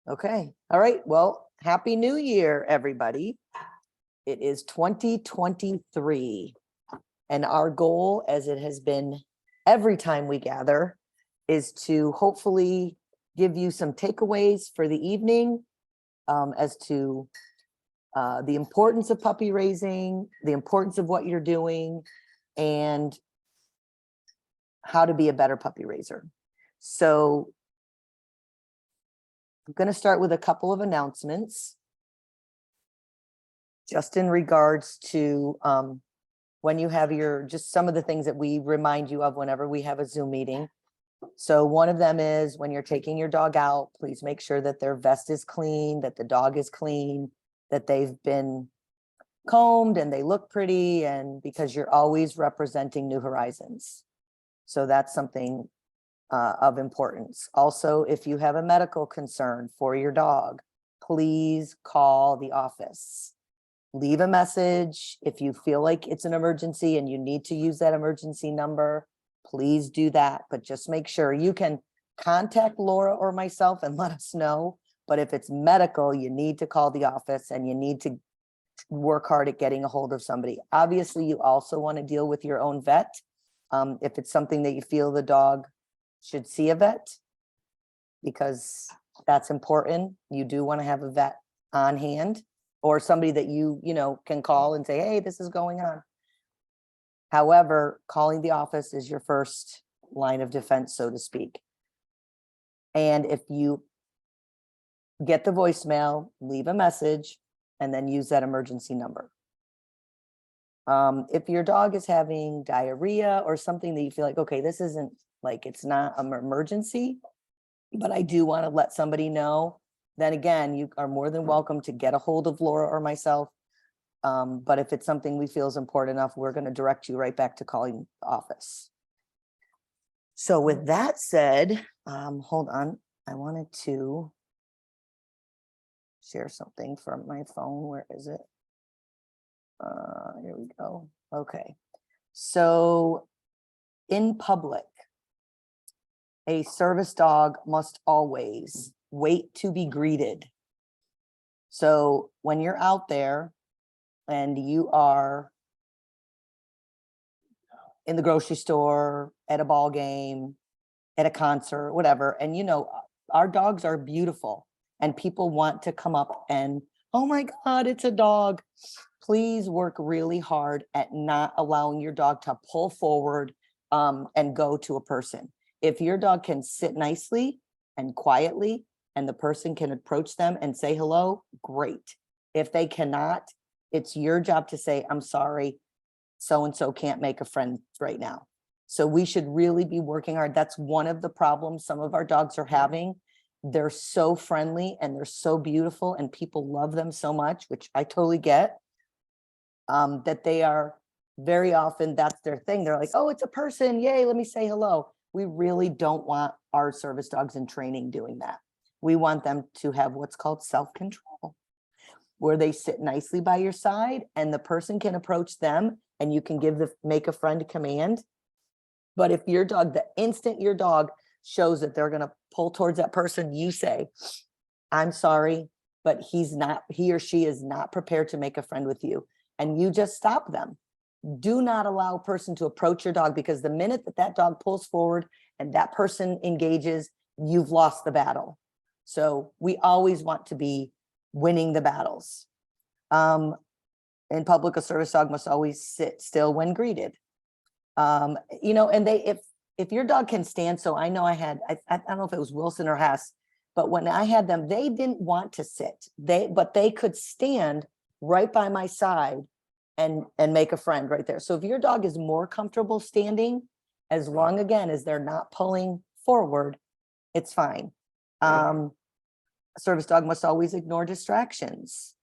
Okay. All right. Well, Happy New Year, everybody. It is 2023. And our goal, as it has been every time we gather, is to hopefully give you some takeaways for the evening as to the importance of puppy raising, the importance of what you're doing, and how to be a better puppy raiser. So I'm going to start with a couple of announcements just in regards to when you have just some of the things that we remind you of whenever we have a Zoom meeting. So one of them is when you're taking your dog out, please make sure that their vest is clean, that the dog is clean, that they've been combed and they look pretty, and because you're always representing New Horizons. So that's something of importance. Also, if you have a medical concern for your dog, please call the office. Leave a message. If you feel like it's an emergency and you need to use that emergency number, please do that. But just make sure you can contact Laura or myself and let us know. But if it's medical, you need to call the office and you need to work hard at getting a hold of somebody. Obviously, you also want to deal with your own vet. If it's something that you feel the dog should see a vet, because that's important. You do want to have a vet on hand or somebody that you can call and say, hey, this is going on. However, calling the office is your first line of defense, so to speak. And if you get the voicemail, leave a message, and then use that emergency number. If your dog is having diarrhea or something that you feel like, okay, this isn't like, it's not an emergency, but I do want to let somebody know, then again, you are more than welcome to get a hold of Laura or myself. But if it's something we feel is important enough, we're going to direct you right back to calling the office. So with that said, hold on. I wanted to share something from my phone. Where is it? Here we go. Okay. So in public, a service dog must always wait to be greeted. So when you're out there and you are in the grocery store, at a ball game, at a concert, whatever, and our dogs are beautiful and people want to come up and, oh my God, it's a dog. Please work really hard at not allowing your dog to pull forward and go to a person. If your dog can sit nicely and quietly and the person can approach them and say hello, great. If they cannot, it's your job to say, I'm sorry, so-and-so can't make a friend right now. So we should really be working hard. That's one of the problems some of our dogs are having. They're so friendly and they're so beautiful and people love them so much, which I totally get, that they are very often, that's their thing. They're like, oh, it's a person. Yay, let me say hello. We really don't want our service dogs in training doing that. We want them to have what's called self-control, where they sit nicely by your side and the person can approach them and you can give the make a friend command. But if your dog, the instant your dog shows that they're going to pull towards that person, you say, I'm sorry, but he or she is not prepared to make a friend with you. And you just stop them. Do not allow a person to approach your dog, because the minute that dog pulls forward and that person engages, you've lost the battle. So we always want to be winning the battles. In public, a service dog must always sit still when greeted. And if your dog can stand, so I know I don't know if it was Wilson or Hess, but when I had them, they didn't want to sit. But they could stand right by my side and make a friend right there. So if your dog is more comfortable standing, as long again as they're not pulling forward, it's fine. A service dog must always ignore distractions.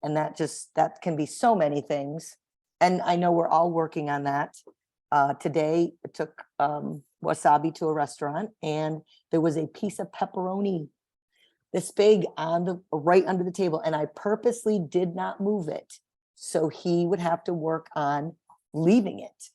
And that can be so many things. And I know we're all working on that. Today, I took Wasabi to a restaurant and there was a piece of pepperoni this big right under the table. And I purposely did not move it, so he would have to work on leaving it.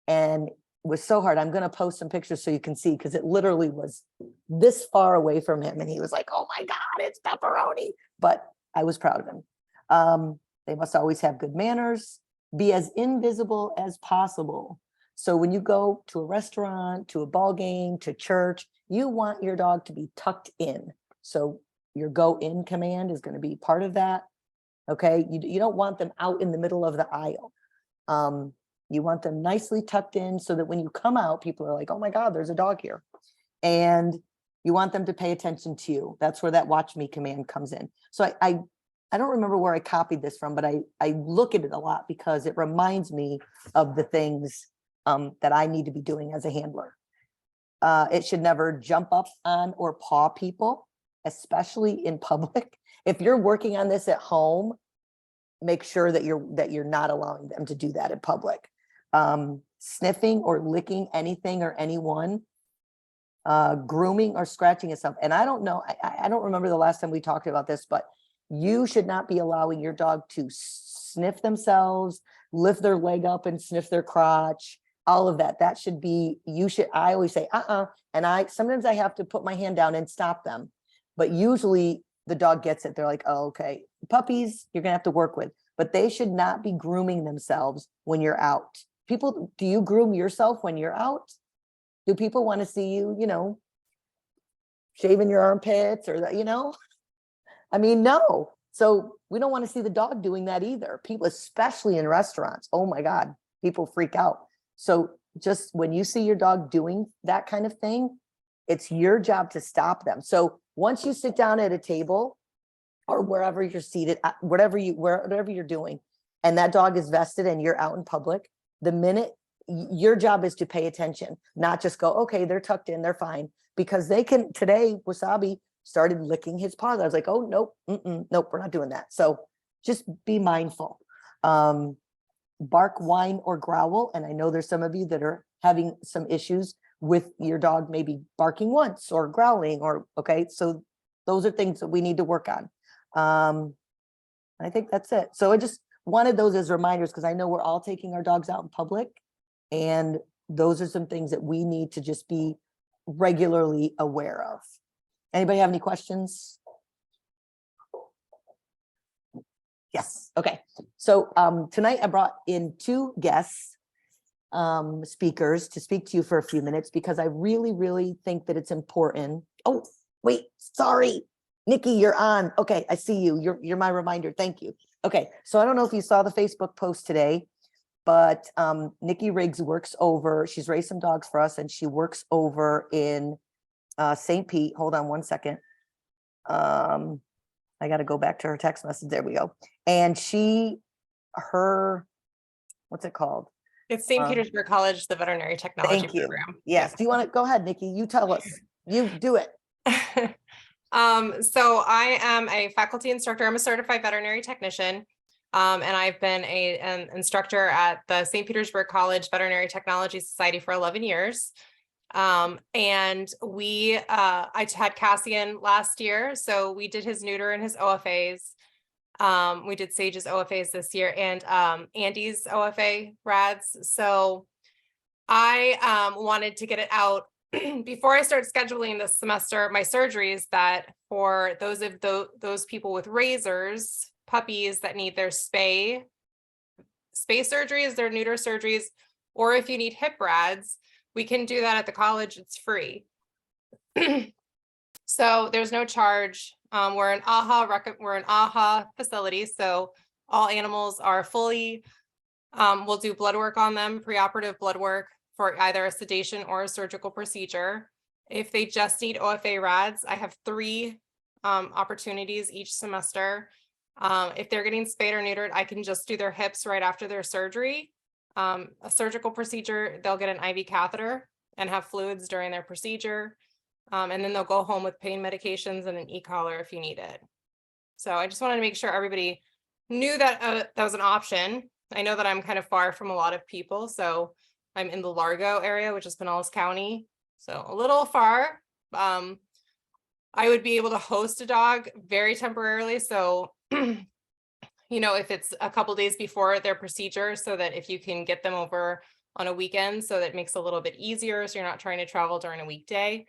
And it was so hard. I'm going to post some pictures so you can see, because it literally was this far away from him. And he was like, oh my God, it's pepperoni. But I was proud of him. They must always have good manners, be as invisible as possible. So when you go to a restaurant, to a ball game, to church, you want your dog to be tucked in. So your go in command is going to be part of that. Okay. You don't want them out in the middle of the aisle. You want them nicely tucked in so that when you come out, people are like, oh my God, there's a dog here. And you want them to pay attention to you. That's where that watch me command comes in. So I don't remember where I copied this from, but I look at it a lot because it reminds me of the things that I need to be doing as a handler. It should never jump up on or paw people, especially in public. If you're working on this at home, make sure that you're not allowing them to do that in public. Sniffing or licking anything or anyone, grooming or scratching itself. And I don't know, I don't remember the last time we talked about this, but you should not be allowing your dog to sniff themselves, lift their leg up and sniff their crotch, all of that. That should be, I always say, and sometimes I have to put my hand down and stop them, but usually the dog gets it. They're like, oh, okay, puppies, you're gonna have to work with, but they should not be grooming themselves when you're out. People, do you groom yourself when you're out? Do people want to see you, shaving your armpits or that, I mean, no. So we don't want to see the dog doing that either. People, especially in restaurants, oh my God, people freak out. So just when you see your dog doing that kind of thing, it's your job to stop them. So once you sit down at a table or wherever you're seated, whatever you're doing, and that dog is vested and you're out in public, the minute your job is to pay attention, not just go, okay, they're tucked in, they're fine, because they can. Today, Wasabi started licking his paws. I was like, oh, nope, nope, we're not doing that. So just be mindful. Bark, whine, or growl. And I know there's some of you that are having some issues with your dog maybe barking once or growling, or okay. So those are things that we need to work on. I think that's it. So I just wanted those as reminders because I know we're all taking our dogs out in public, and those are some things that we need to just be regularly aware of. Anybody have any questions? Yes. Okay. So tonight I brought in two guests speakers to speak to you for a few minutes because I really, really think that it's important. Oh, wait, sorry. Nikki, you're on. Okay, I see you. You're my reminder. Thank you. Okay, so I don't know if you saw the Facebook post today, but Nikki Riggs she's raised some dogs for us, and she works over in St. Pete. Hold on one second. I got to go back to her text message. There we go. And what's it called? It's St. Petersburg College, the veterinary technology program. Yes. Do you want to go ahead, Nikki? You tell us. You do it. So I am a faculty instructor. I'm a certified veterinary technician. And I've been an instructor at the St. Petersburg College Veterinary Technology Society for 11 years. And I had Cassian last year. So we did his neuter and his OFAs. We did Sage's OFAs this year, and Andy's OFA rads. So I wanted to get it out before I start scheduling this semester, my surgeries, that for those people with razors, puppies that need their spay surgeries, their neuter surgeries, or if you need hip rads, we can do that at the college. It's free. So there's no charge. We're an AHA facility. So all animals are fully, we'll do blood work on them, preoperative blood work for either a sedation or a surgical procedure. If they just need OFA rads, I have 3 opportunities each semester. If they're getting spayed or neutered, I can just do their hips right after their surgery. A surgical procedure, they'll get an IV catheter and have fluids during their procedure. And then they'll go home with pain medications and an e-collar if you need it. So I just wanted to make sure everybody knew that that was an option. I know that I'm kind of far from a lot of people. So I'm in the Largo area, which is Pinellas County. So a little far. I would be able to host a dog very temporarily. So, if it's a couple days before their procedure, so that if you can get them over on a weekend, so that it makes it a little bit easier. So you're not trying to travel during a weekday.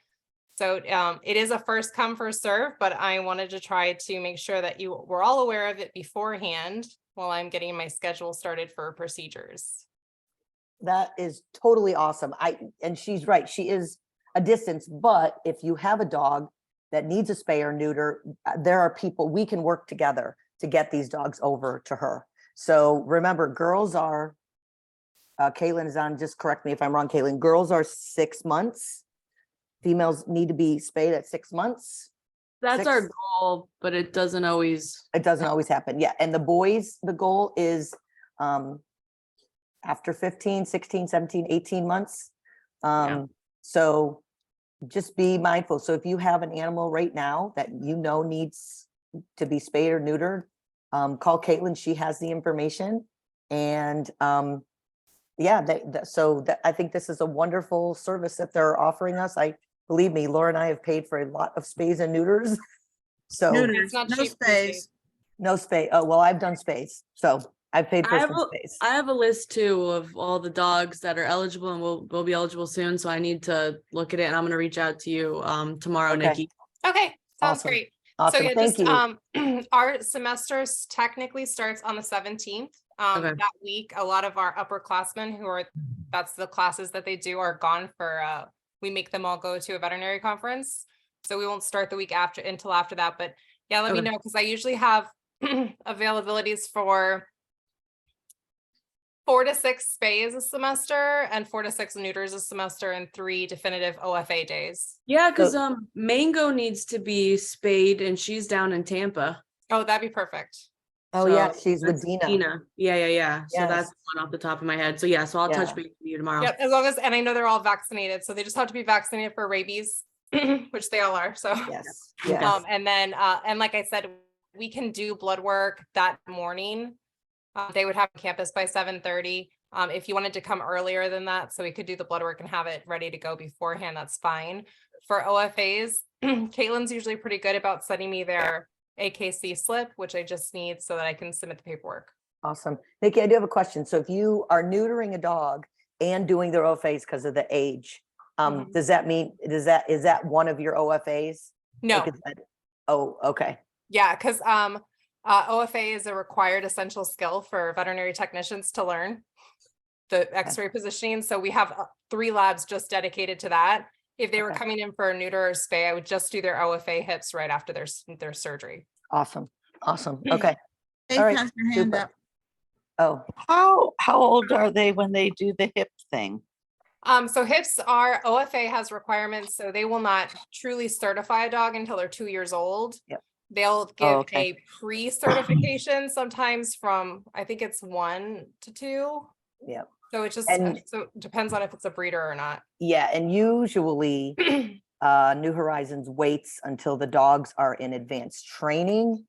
So it is a first come, first serve, but I wanted to try to make sure that you were all aware of it beforehand while I'm getting my schedule started for procedures. That is totally awesome. And she's right. She is a distance, but if you have a dog that needs a spay or neuter, there are people, we can work together to get these dogs over to her. So remember, girls are, Caitlin is on, just correct me if I'm wrong, Caitlin, girls are 6 months. Females need to be spayed at 6 months. That's our 6? goal, but it doesn't always. It doesn't always happen. Yeah. And the boys, the goal is after 15, 16, 17, 18 months. So just be mindful. So if you have an animal right now that you know needs to be spayed or neutered, call Caitlin. She has the information. And yeah, I think this is a wonderful service that they're offering us. Believe me, Laura and I have paid for a lot of spays and neuters. So It's not No cheap these space. days. no spay. Oh, well, I've done spays. So I've paid for some spays. I have a list too of all the dogs that are eligible and will be eligible soon. So I need to look at it, and I'm gonna reach out to you tomorrow, Okay. Nikki. Okay, sounds Awesome. great. Awesome. So yeah, Thank you. our semester technically starts on the 17th. Okay. That week, a lot of our upperclassmen that's the classes that they do are gone for, we make them all go to a veterinary conference. So we won't start the week until after that, but yeah, let me Okay. know, because I usually have availabilities for 4 to 6 spays a semester and 4 to 6 neuters a semester and 3 definitive OFA days. Yeah, because Mango needs to be spayed, and she's down in Tampa. Oh, that'd be perfect. Oh yeah, So she's with that's Dina. Yeah. So Yes. that's one off the top of my head. So yeah, so I'll touch Yeah. base with you tomorrow. Yep, as long as, and I know they're all vaccinated, so they just have to be vaccinated for rabies, which they all are, so. Yes. Yes. And then, and like I said, we can do blood work that morning. They would have campus by 7:30. If you wanted to come earlier than that, so we could do the blood work and have it ready to go beforehand, that's fine. For OFAs, Caitlin's usually pretty good about sending me their AKC slip, which I just need so that I can submit the paperwork. Awesome. Nikki, I do have a question. So if you are neutering a dog and doing their OFAs because of the age, Mhm. does that mean, is that one of your OFAs? No, Like, oh, okay. yeah, because OFA is a required essential skill for veterinary technicians to learn the X-ray positioning. So we have 3 labs just dedicated to that. If they were Okay. coming in for a neuter or spay, I would just do their OFA hips right after their surgery. Awesome. Awesome. Okay. Faith All right, has her hand super. up. Oh, How old are they when they do the hip thing? So hips are, OFA has requirements, so they will not truly certify a dog until they're 2 years old. Yep. They'll give okay. a pre-certification sometimes from, I think it's 1 to 2. yeah. So it just, And- so it depends on if it's a breeder or not. Yeah. And usually New Horizons waits until the dogs are in advanced training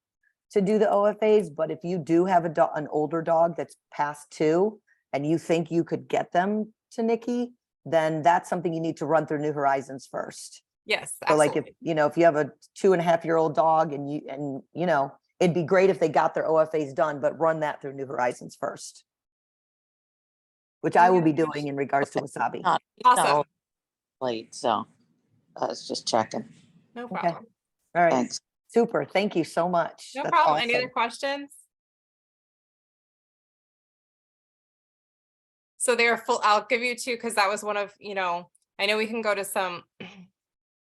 to do the OFAs. But if you do have an older dog that's past 2 and you think you could get them to Nikki, then that's something you need to run through New Horizons first. Yes, So like if, absolutely. if you have a 2.5-year-old dog and it'd be great if they got their OFAs done, but run that through New Horizons first. Which I will be doing in regards to Wasabi. Not Awesome. late, so I was just checking. No Okay. problem. All right. Thanks. Super. Thank you so much. No That's problem. Any other awesome. questions? So they're full, I'll give you 2, because that was one of, I know we can go to some,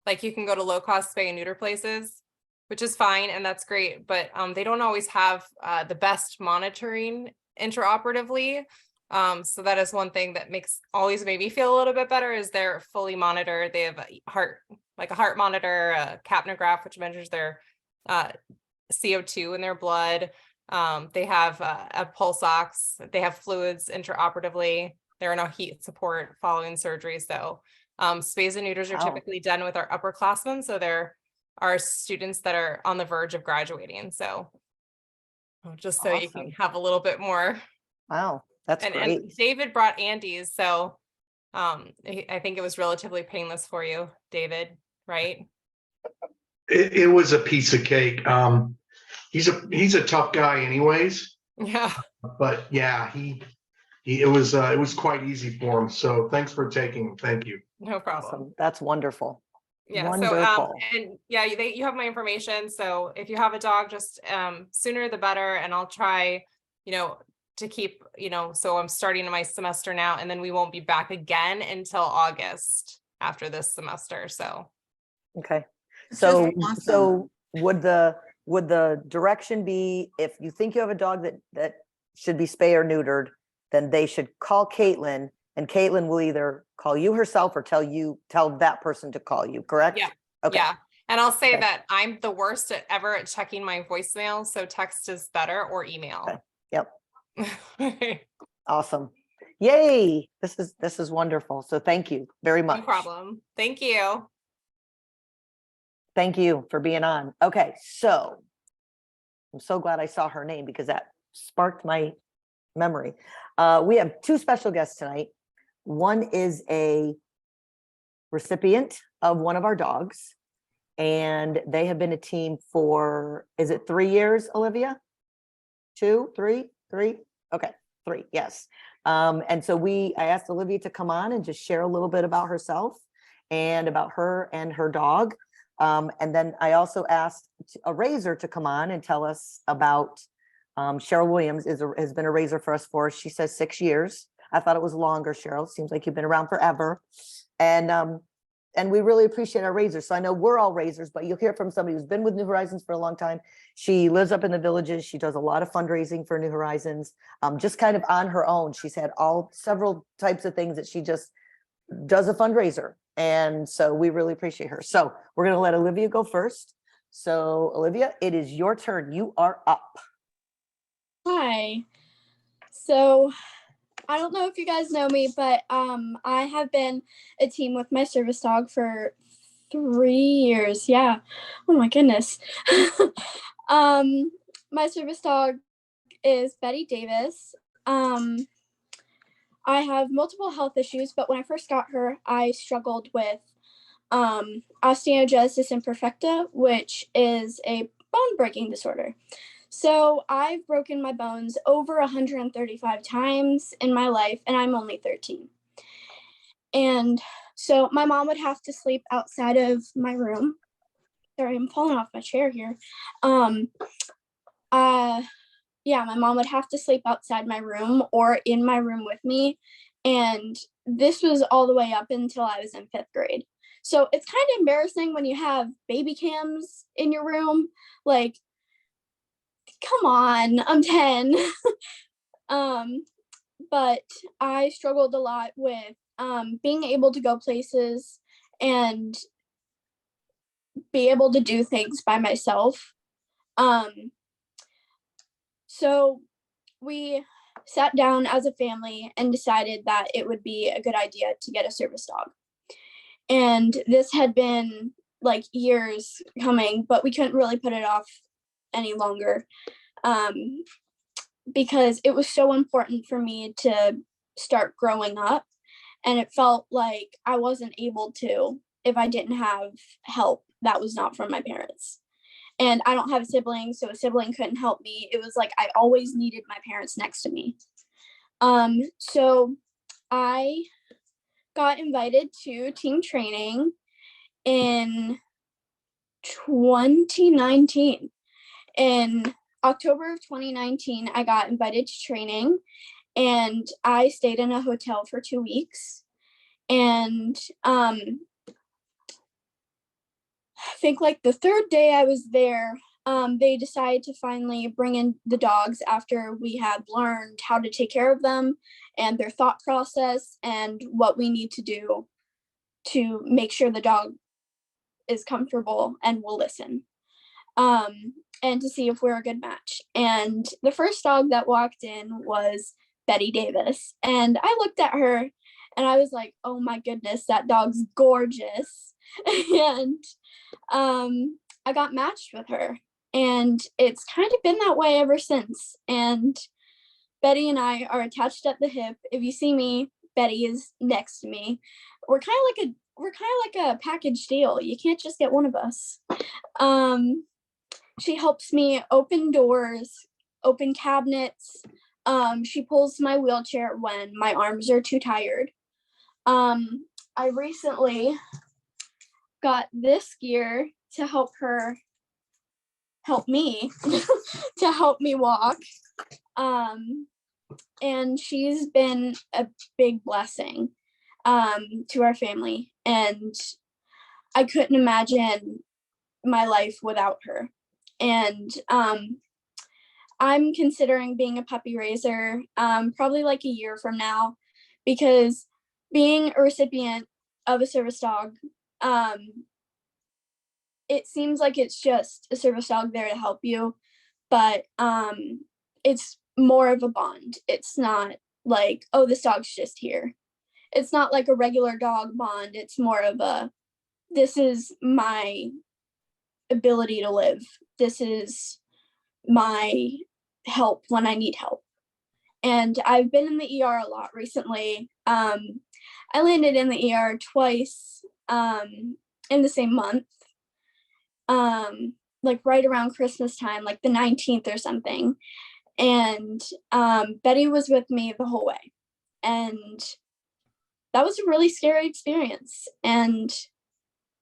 like you can go to low cost spay and neuter places, which is fine, and that's great, but they don't always have the best monitoring intraoperatively. So that is one thing that always made me feel a little bit better, is they're fully monitored. They have a heart monitor, a capnograph, which measures their CO2 in their blood. They have a pulse ox. They have fluids intraoperatively. There are no heat support following surgery. So spays and neuters are Wow. typically done with our upperclassmen. So there are students that are on the verge of graduating. So just so you can Awesome. have a little bit more. Wow. That's And great. David brought Andy's. So I think it was relatively painless for you, David, right? It was a piece of cake. He's a tough guy anyways, Yeah. but yeah, it was quite easy for him. So thanks for taking him. Thank you. No problem. Awesome. That's wonderful. Yeah, Wonderful. and yeah, you have my information. So if you have a dog, just sooner the better. And I'll try, to keep, so I'm starting my semester now, and then we won't be back again until August after this semester. So Okay. That's So, awesome. so would the direction be, if you think you have a dog that should be spay or neutered, then they should call Caitlin, and Caitlin will either call you herself or tell that person to call you, correct? yeah. Okay. Yeah. And I'll say Okay. that I'm the worst ever at checking my voicemail. So text is better, or email. Okay. Yep. Awesome. Yay. This is wonderful. So thank you very much. No problem. Thank you. Thank you for being on. Okay. So I'm so glad I saw her name because that sparked my memory. We have two special guests tonight. One is a recipient of one of our dogs, and they have been a team for, is it 3 years, Olivia? 2, 3? Okay, 3, yes. And so I asked Olivia to come on and just share a little bit about herself and about her and her dog. And then I also asked a raiser to come on and tell us about Cheryl Williams has been a raiser for us for, she says, 6 years. I thought it was longer, Cheryl. Seems like you've been around forever. And we really appreciate our raisers. So I know we're all raisers, but you'll hear from somebody who's been with New Horizons for a long time. She lives up in the villages. She does a lot of fundraising for New Horizons, just kind of on her own. She's had several types of things that she just does a fundraiser. And so we really appreciate her. So we're going to let Olivia go first. So Olivia, it is your turn. You are up. Hi. So I don't know if you guys know me, but I have been a team with my service dog for 3 years. Yeah. Oh my goodness. My service dog is Betty Davis. I have multiple health issues, but when I first got her, I struggled with osteogenesis imperfecta, which is a bone breaking disorder. So I've broken my bones over 135 times in my life, and I'm only 13. And so my mom would have to sleep outside of my room. Sorry, I'm falling off my chair here. My mom would have to sleep outside my room or in my room with me. And this was all the way up until I was in 5th grade. So it's kind of embarrassing when you have baby cams in your room. Like, come on, I'm 10. But I struggled a lot with being able to go places and be able to do things by myself. So we sat down as a family and decided that it would be a good idea to get a service dog. And this had been like years coming, but we couldn't really put it off any longer because it was so important for me to start growing up. And it felt like I wasn't able to if I didn't have help that was not from my parents. And I don't have a sibling, so a sibling couldn't help me. It was like I always needed my parents next to me. So I got invited to team training in 2019. In October of 2019, I got invited to training, and I stayed in a hotel for 2 weeks. And I think like the 3rd day I was there, they decided to finally bring in the dogs after we had learned how to take care of them and their thought process and what we need to do to make sure the dog is comfortable and will listen, and to see if we're a good match. And the first dog that walked in was Betty Davis. And I looked at her and I was like, oh my goodness, that dog's gorgeous. And I got matched with her. And it's kind of been that way ever since. And Betty and I are attached at the hip. If you see me, Betty is next to me. We're kind of like a package deal. You can't just get one of us. She helps me open doors, open cabinets. She pulls my wheelchair when my arms are too tired. I recently got this gear to help me to help me walk. And she's been a big blessing to our family, and I couldn't imagine my life without her. And I'm considering being a puppy raiser probably like a year from now, because being a recipient of a service dog, it seems like it's just a service dog there to help you, but it's more of a bond. It's not like, oh, this dog's just here. It's not like a regular dog bond. It's more of a, this is my ability to live. This is my help when I need help. And I've been in the ER a lot recently. I landed in the ER twice in the same month, like right around Christmas time, like the 19th or something. And Betty was with me the whole way. And that was a really scary experience. And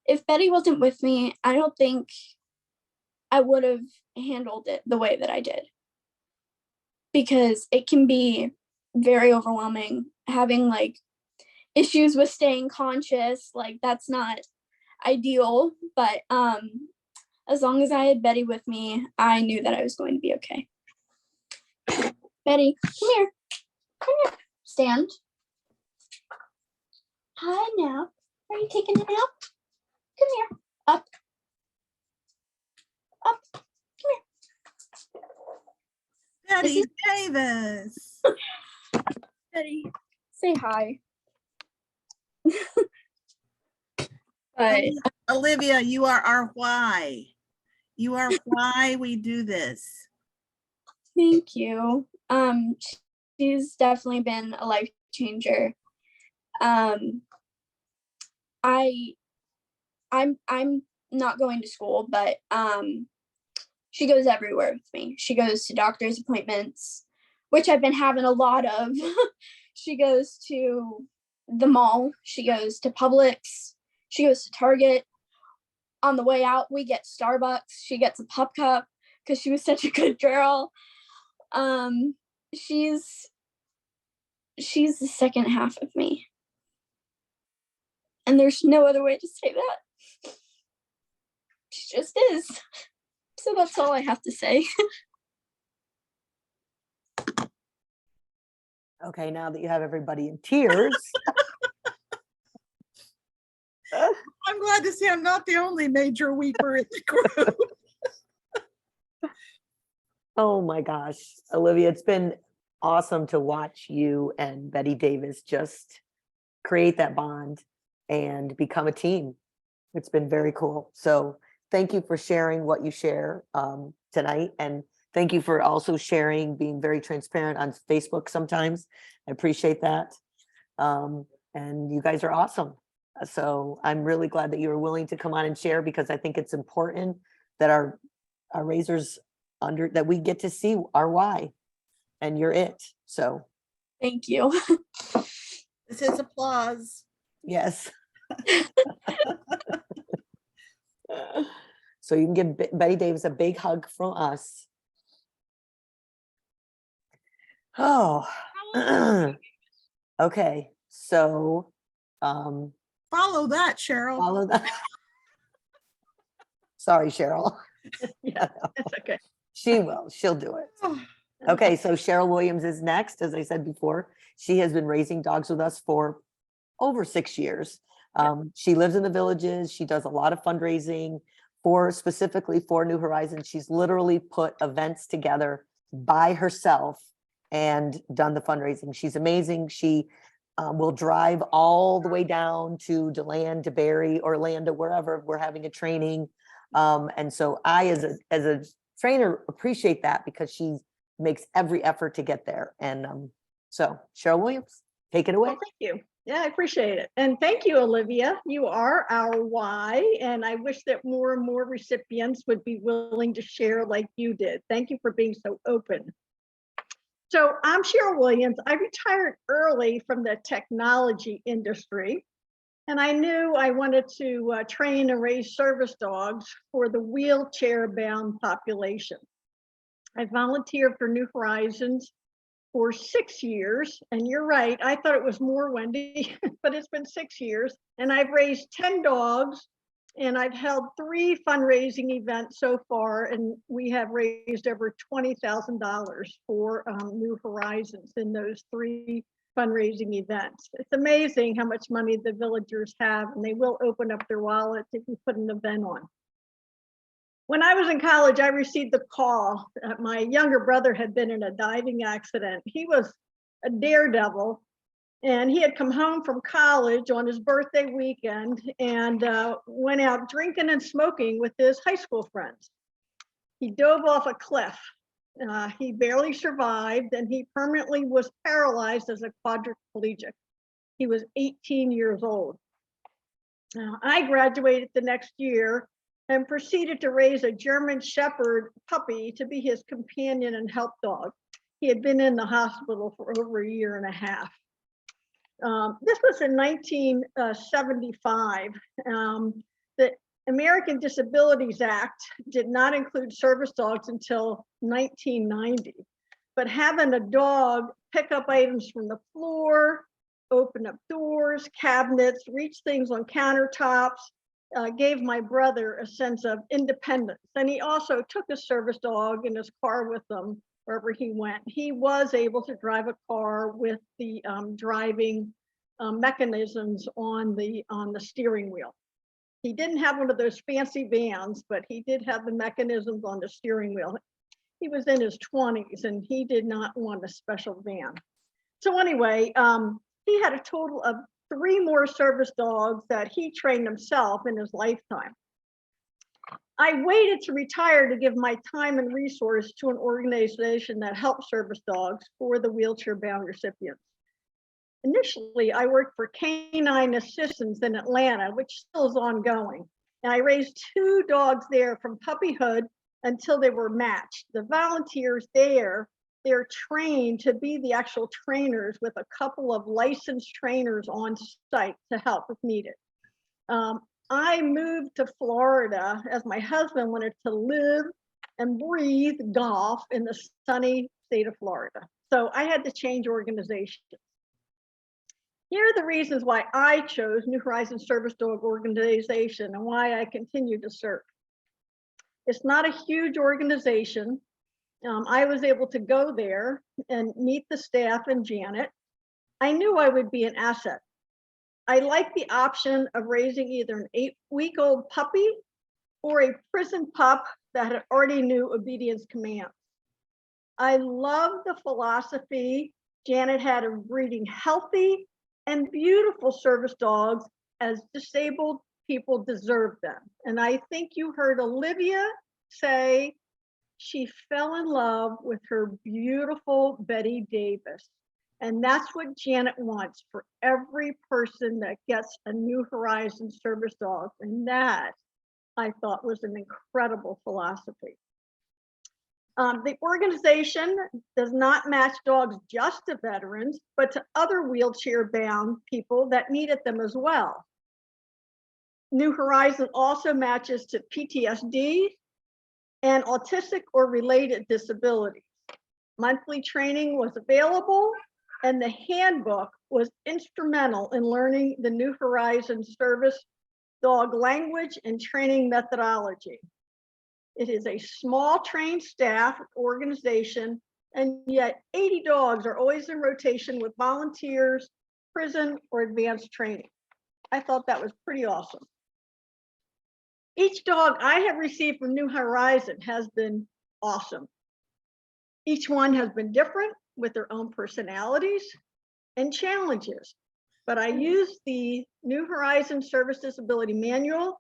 if Betty wasn't with me, I don't think I would have handled it the way that I did. Because it can be very overwhelming, having like issues with staying conscious. Like, that's not ideal, but as long as I had Betty with me, I knew that I was going to be okay. Betty, come here. Come here. Stand. Hi, now. Are you taking a nap? Come here. Up. Up. Come here. Betty Davis. Betty, say hi. But Olivia, you are our why. You are why we do this. thank you. She's definitely been a life changer. I'm not going to school, but she goes everywhere with me. She goes to doctor's appointments, which I've been having a lot of. She goes to the mall. She goes to Publix. She goes to Target. On the way out, we get Starbucks. She gets a pup cup because she was such a good girl. She's the second half of me. And there's no other way to say that. She just is. So that's all I have to say. Okay, now that you have everybody in tears. I'm glad to see I'm not the only major weeper in the group. Oh my gosh, Olivia, it's been awesome to watch you and Betty Davis just create that bond and become a team. It's been very cool. So thank you for sharing what you share tonight. And thank you for also sharing, being very transparent on Facebook sometimes. I appreciate that. And you guys are awesome. So I'm really glad that you were willing to come on and share, because I think it's important that our raisers that we get to see our why, and you're it. So Thank you. This is applause. yes. So you can give Betty Davis a big hug from us. Oh, okay. So Follow that, Cheryl. follow that. Sorry, Cheryl. Yeah, that's okay. She will. She'll do it. Okay, so Cheryl Williams is next. As I said before, she has been raising dogs with us for over 6 years. She lives in the villages. She does a lot of fundraising specifically for New Horizons. She's literally put events together by herself and done the fundraising. She's amazing. She will drive all the way down to DeLand, DeBerry, Orlando, wherever we're having a training. And so I, as a trainer, appreciate that, because she makes every effort to get there. And so Cheryl Williams, take it away. Well, thank you. Yeah, I appreciate it. And thank you, Olivia. You are our why. And I wish that more and more recipients would be willing to share like you did. Thank you for being so open. So I'm Cheryl Williams. I retired early from the technology industry. And I knew I wanted to train and raise service dogs for the wheelchair-bound population. I volunteered for New Horizons for 6 years. And you're right, I thought it was more, Wendy, but it's been 6 years. And I've raised 10 dogs, and I've held 3 fundraising events so far. And we have raised over $20,000 for New Horizons in those 3 fundraising events. It's amazing how much money the villagers have, and they will open up their wallets if you put an event on. When I was in college, I received a call. My younger brother had been in a diving accident. He was a daredevil, and he had come home from college on his birthday weekend and went out drinking and smoking with his high school friends. He dove off a cliff. He barely survived, and he permanently was paralyzed as a quadriplegic. He was 18 years old. I graduated the next year and proceeded to raise a German Shepherd puppy to be his companion and help dog. He had been in the hospital for over a year and a half. This was in 1975. The American Disabilities Act did not include service dogs until 1990, but having a dog pick up items from the floor, open up doors, cabinets, reach things on countertops, gave my brother a sense of independence. And he also took a service dog in his car with him wherever he went. He was able to drive a car with the driving mechanisms on the steering wheel. He didn't have one of those fancy vans, but he did have the mechanisms on the steering wheel. He was in his 20s and he did not want a special van. So anyway, he had a total of 3 more service dogs that he trained himself in his lifetime. I waited to retire to give my time and resource to an organization that helps service dogs for the wheelchair-bound recipients. Initially, I worked for Canine Assistance in Atlanta, which still is ongoing. And I raised 2 dogs there from puppyhood until they were matched. The volunteers there, they're trained to be the actual trainers with a couple of licensed trainers on site to help if needed. I moved to Florida as my husband wanted to live and breathe golf in the sunny state of Florida. So I had to change organizations. Here are the reasons why I chose New Horizons Service Dog Organization and why I continue to serve. It's not a huge organization. I was able to go there and meet the staff and Janet. I knew I would be an asset. I like the option of raising either an 8-week-old puppy or a prison pup that already knew obedience commands. I love the philosophy Janet had of breeding healthy and beautiful service dogs as disabled people deserve them. And I think you heard Olivia say she fell in love with her beautiful Betty Davis. And that's what Janet wants for every person that gets a New Horizons service dog. And that, I thought, was an incredible philosophy. The organization does not match dogs just to veterans, but to other wheelchair-bound people that needed them as well. New Horizons also matches to PTSD and autistic or related disabilities. Monthly training was available, and the handbook was instrumental in learning the New Horizons service dog language and training methodology. It is a small trained staff organization, and yet 80 dogs are always in rotation with volunteers, prison, or advanced training. I thought that was pretty awesome. Each dog I have received from New Horizons has been awesome. Each one has been different with their own personalities and challenges, but I used the New Horizons Service Disability Manual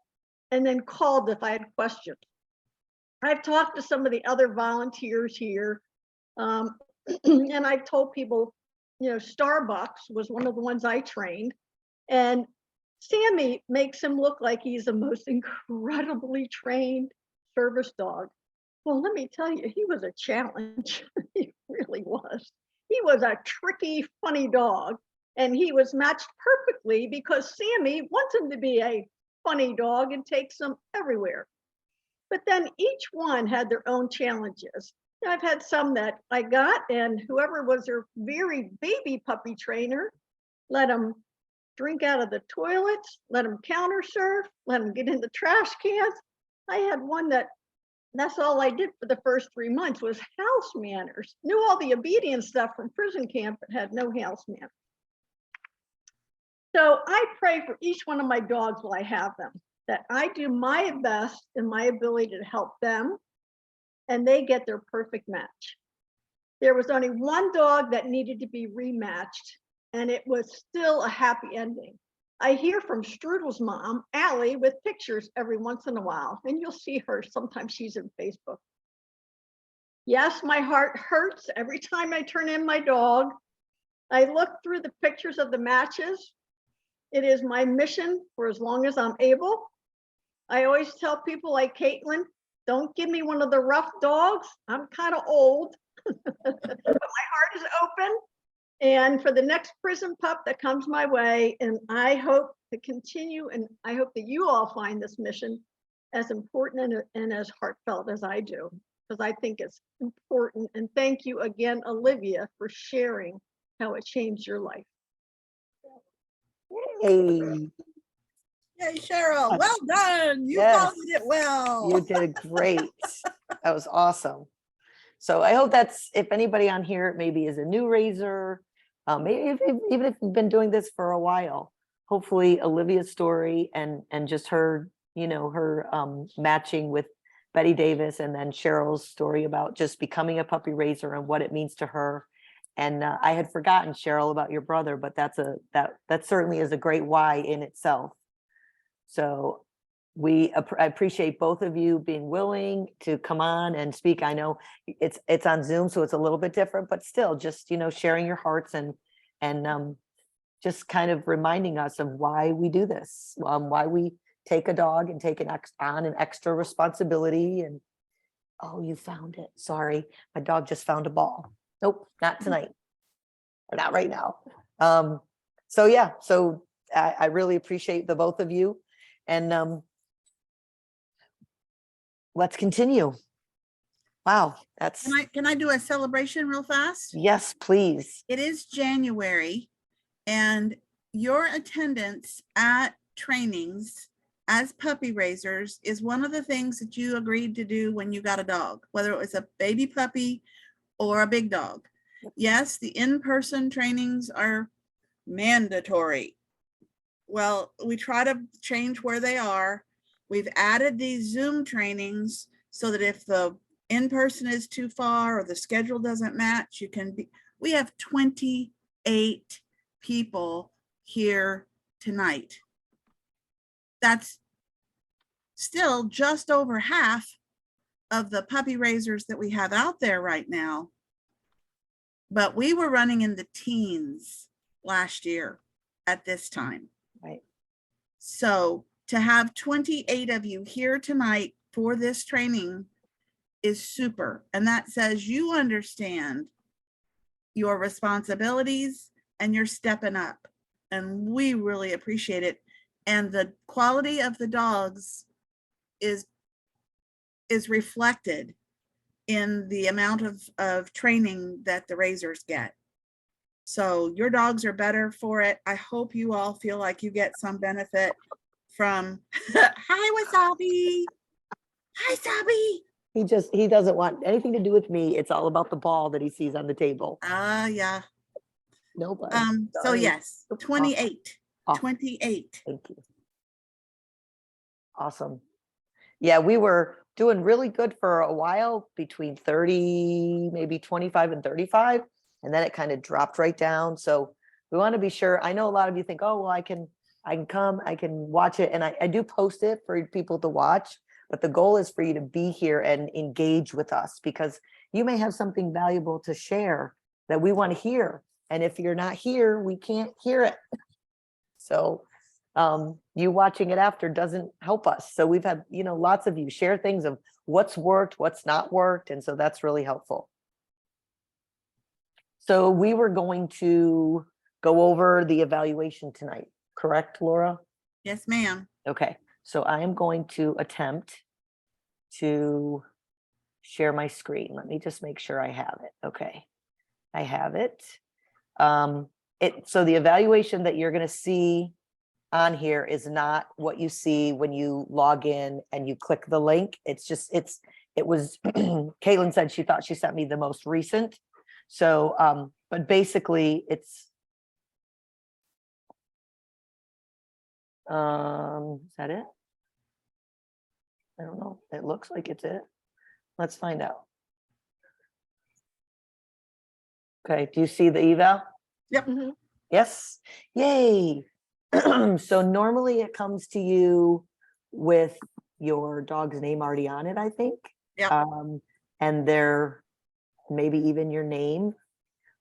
and then called if I had questions. I've talked to some of the other volunteers here, and I've told people, you know, Starbucks was one of the ones I trained, and Sammy makes him look like he's the most incredibly trained service dog. Well, let me tell you, he was a challenge. He really was. He was a tricky, funny dog, And he was matched perfectly because Sammy wants him to be a funny dog and takes him everywhere. But then each one had their own challenges. I've had some that I got, and whoever was their very baby puppy trainer let them drink out of the toilets, let them counter surf, let them get in the trash cans. I had one that's all I did for the first 3 months was house manners. Knew all the obedience stuff from prison camp, but had no house manners. So I pray for each one of my dogs while I have them, that I do my best in my ability to help them and they get their perfect match. There was only one dog that needed to be rematched, and it was still a happy ending. I hear from Strudel's mom, Allie, with pictures every once in a while, and you'll see her. Sometimes she's in Facebook. Yes, my heart hurts every time I turn in my dog. I look through the pictures of the matches. It is my mission for as long as I'm able. I always tell people like Caitlin, don't give me one of the rough dogs. I'm kind of old, but my heart is open. And for the next prison pup that comes my way, and I hope to continue, and I hope that you all find this mission as important and as heartfelt as I do, because I think it's important. And thank you again, Olivia, for sharing how it changed your life. Hey, Yay, Cheryl, well done. You Yes. followed it well. you did great. That was awesome. So I hope that's, if anybody on here maybe is a new raiser, maybe even if you've been doing this for a while, hopefully Olivia's story and just her, you know, her matching with Betty Davis, and then Cheryl's story about just becoming a puppy raiser and what it means to her. And I had forgotten, Cheryl, about your brother, but that certainly is a great why in itself. So I appreciate both of you being willing to come on and speak. I know it's on Zoom, so it's a little bit different, but still just, you know, sharing your hearts and just kind of reminding us of why we do this, why we take a dog and take on an extra responsibility. And oh, you found it. Sorry, my dog just found a ball. Nope, not tonight. Or not right now. So yeah, so I really appreciate the both of you. And let's continue. Wow, that's Can I do a celebration real fast? yes, please. It is January, and your attendance at trainings as puppy raisers is one of the things that you agreed to do when you got a dog, whether it was a baby puppy or a big dog. Yes, the in-person trainings are mandatory. Well, we try to change where they are. We've added these Zoom trainings so that if the in-person is too far or the schedule doesn't match, you can be, we have 28 people here tonight. That's still just over half of the puppy raisers that we have out there right now. But we were running in the teens last year at this time. Right. So to have 28 of you here tonight for this training is super. And that says you understand your responsibilities and you're stepping up. And we really appreciate it. And the quality of the dogs is reflected in the amount of training that the raisers get. So your dogs are better for it. I hope you all feel like you get some benefit from, hi, Wasabi. Hi, Sabi. He doesn't want anything to do with me. It's all about the ball that he sees on the table. Yeah. Nobody. So Sorry. yes, 28. Awesome. 28. Thank you. Awesome. Yeah, we were doing really good for a while, between 30, maybe 25 and 35. And then it kind of dropped right down. So we want to be sure. I know a lot of you think, oh, well, I can come, I can watch it. And I do post it for people to watch, but the goal is for you to be here and engage with us, because you may have something valuable to share that we want to hear. And if you're not here, we can't hear it. So you watching it after doesn't help us. So we've had, you know, lots of you share things of what's worked, what's not worked. And so that's really helpful. So we were going to go over the evaluation tonight, correct, Laura? Yes, ma'am. Okay, so I am going to attempt to share my screen. Let me just make sure I have it. Okay, I have it. So the evaluation that you're going to see on here is not what you see when you log in and you click the link. It's just, it was, Caitlin said she thought she sent me the most recent. So, but basically it's, is that it? I don't know. It looks like it's it. Let's find out. Okay, do you see the eval? Yep. Yes, yay. So normally it comes to you with your dog's name already on it, I think. Yep. And their, maybe even your name.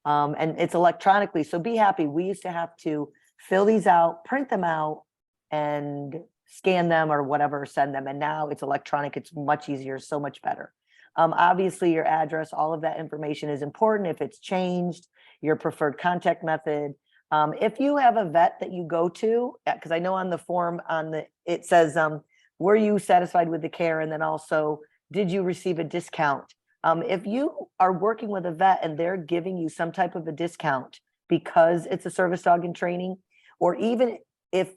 And it's electronically, so be happy. We used to have to fill these out, print them out, and scan them or whatever, send them. And now it's electronic. It's much easier, so much better. Obviously your address, all of that information is important. If it's changed, your preferred contact method. If you have a vet that you go to, because I know on the form it says, were you satisfied with the care? And then also, did you receive a discount? If you are working with a vet and they're giving you some type of a discount because it's a service dog in training, or even if,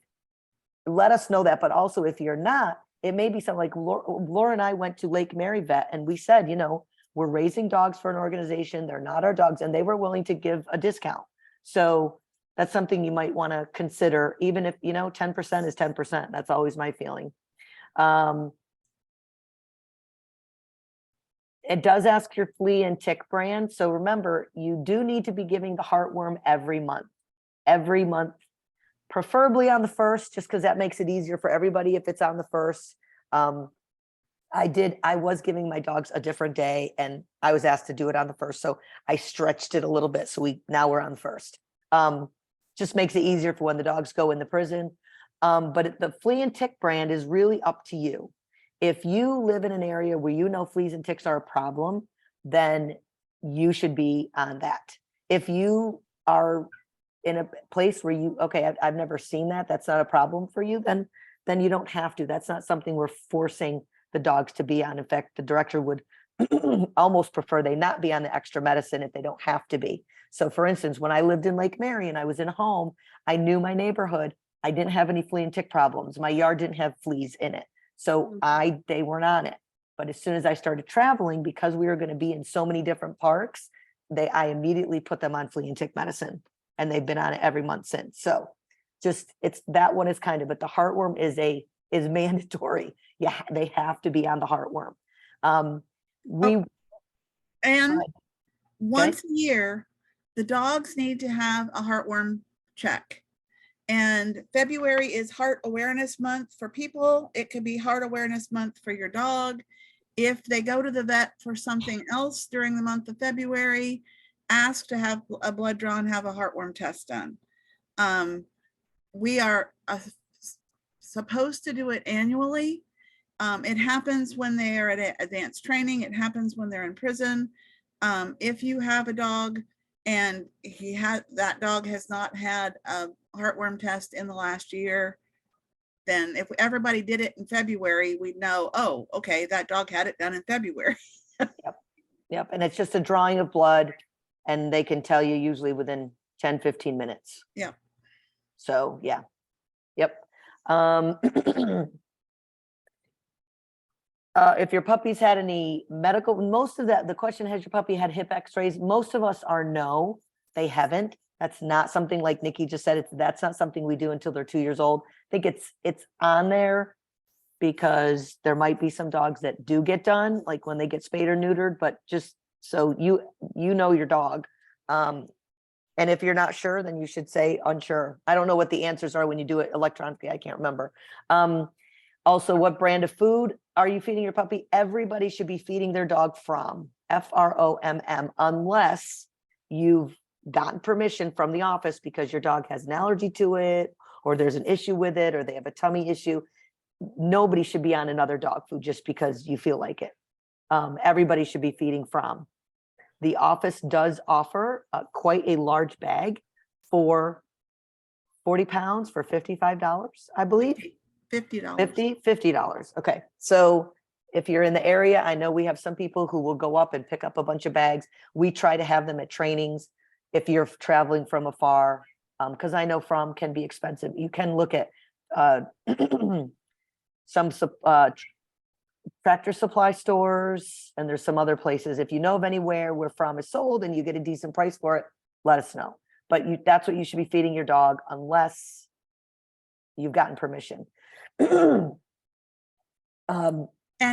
let us know that, but also if you're not, it may be something like Laura and I went to Lake Mary Vet and we said, you know, we're raising dogs for an organization. They're not our dogs. And they were willing to give a discount. So that's something you might want to consider, even if, you know, 10% is 10%. That's always my feeling. It does ask your flea and tick brand. So remember, you do need to be giving the heartworm every month, preferably on the 1st, just because that makes it easier for everybody if it's on the 1st. I was giving my dogs a different day and I was asked to do it on the 1st. So I stretched it a little bit. So now we're on the 1st. Just makes it easier for when the dogs go in the prison. But the flea and tick brand is really up to you. If you live in an area where you know fleas and ticks are a problem, then you should be on that. If you are in a place where I've never seen that, that's not a problem for you, then you don't have to. That's not something we're forcing the dogs to be on. In fact, the director would almost prefer they not be on the extra medicine if they don't have to be. So for instance, when I lived in Lake Mary and I was in a home, I knew my neighborhood. I didn't have any flea and tick problems. My yard didn't have fleas in it. So they weren't on it. But as soon as I started traveling, because we were going to be in so many different parks, I immediately put them on flea and tick medicine. And they've been on it every month since. So that one is kind of, but the heartworm is mandatory. Yeah, they have to be on the heartworm. Once a year, the dogs need to have a heartworm check. And February is Heart Awareness Month for people. It could be Heart Awareness Month for your dog. If they go to the vet for something else during the month of February, ask to have a blood drawn, have a heartworm test done. We are supposed to do it annually. It happens when they are at advanced training. It happens when they're in prison. If you have a dog and that dog has not had a heartworm test in the last year, then if everybody did it in February, we'd know, oh, okay, that dog had it done in February. Yep. And it's just a drawing of blood. And they can tell you usually within 10, 15 minutes. Yeah. So, yeah. Yep. If your puppy's had any medical, most of that, the question, has your puppy had hip x-rays? Most of us are no, they haven't. That's not something, like Nikki just said, that's not something we do until they're 2 years old. I think it's on there because there might be some dogs that do get done, like when they get spayed or neutered, but just so you know your dog. And if you're not sure, then you should say unsure. I don't know what the answers are when you do it electronically. I can't remember. Also, what brand of food are you feeding your puppy? Everybody should be feeding their dog from FROMM, unless you've gotten permission from the office because your dog has an allergy to it, or there's an issue with it, or they have a tummy issue. Nobody should be on another dog food just because you feel like it. Everybody should be feeding from. The office does offer quite a large bag for 40 pounds for $55, I believe. $50. $50. Okay. So if you're in the area, I know we have some people who will go up and pick up a bunch of bags. We try to have them at trainings. If you're traveling from afar, because I know from can be expensive. You can look at some Tractor Supply stores, and there's some other places. If you know of anywhere where from is sold and you get a decent price for it, let us know. But that's what you should be feeding your dog unless you've gotten permission. And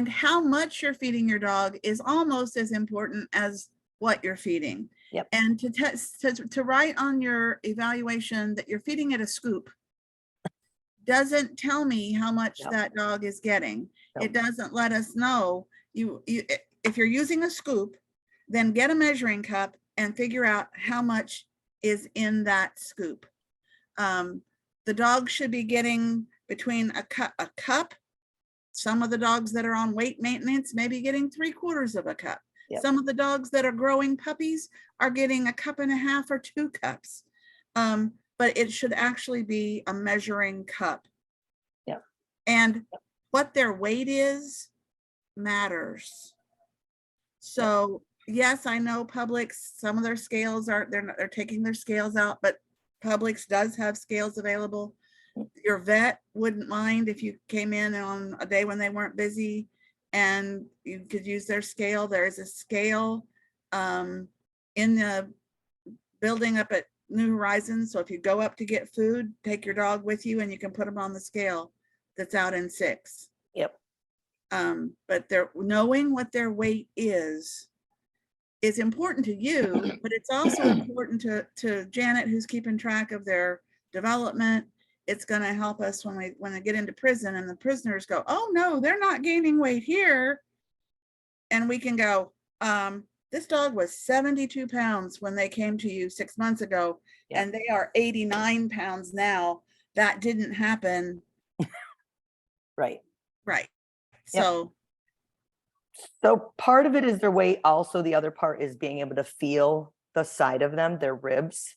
how much you're feeding your dog is almost as important as what you're feeding. Yep. And to write on your evaluation that you're feeding it a scoop doesn't tell me how much Nope. that dog is getting. Nope. It doesn't let us know. If you're using a scoop, then get a measuring cup and figure out how much is in that scoop. The dog should be getting between a cup. Some of the dogs that are on weight maintenance may be getting 3/4 of a cup. Yep. Some of the dogs that are growing puppies are getting 1.5 cups or 2 cups. But it should actually be a measuring cup. Yeah. And what their weight is matters. So yes, I know Publix, some of their scales they're taking their scales out, but Publix does have scales available. Your vet wouldn't mind if you came in on a day when they weren't busy and you could use their scale. There is a scale in the building up at New Horizons. So if you go up to get food, take your dog with you and you can put them on the scale that's out in 6. Yep. But knowing what their weight is important to you, but it's also important to Janet, who's keeping track of their development. It's going to help us when they get into prison and the prisoners go, oh no, they're not gaining weight here. And we can go, this dog was 72 pounds when they came to you 6 months ago, Yeah. and they are 89 pounds now. That didn't happen. Right. Right. Yep. So part of it is their weight. Also, the other part is being able to feel the side of them, their ribs.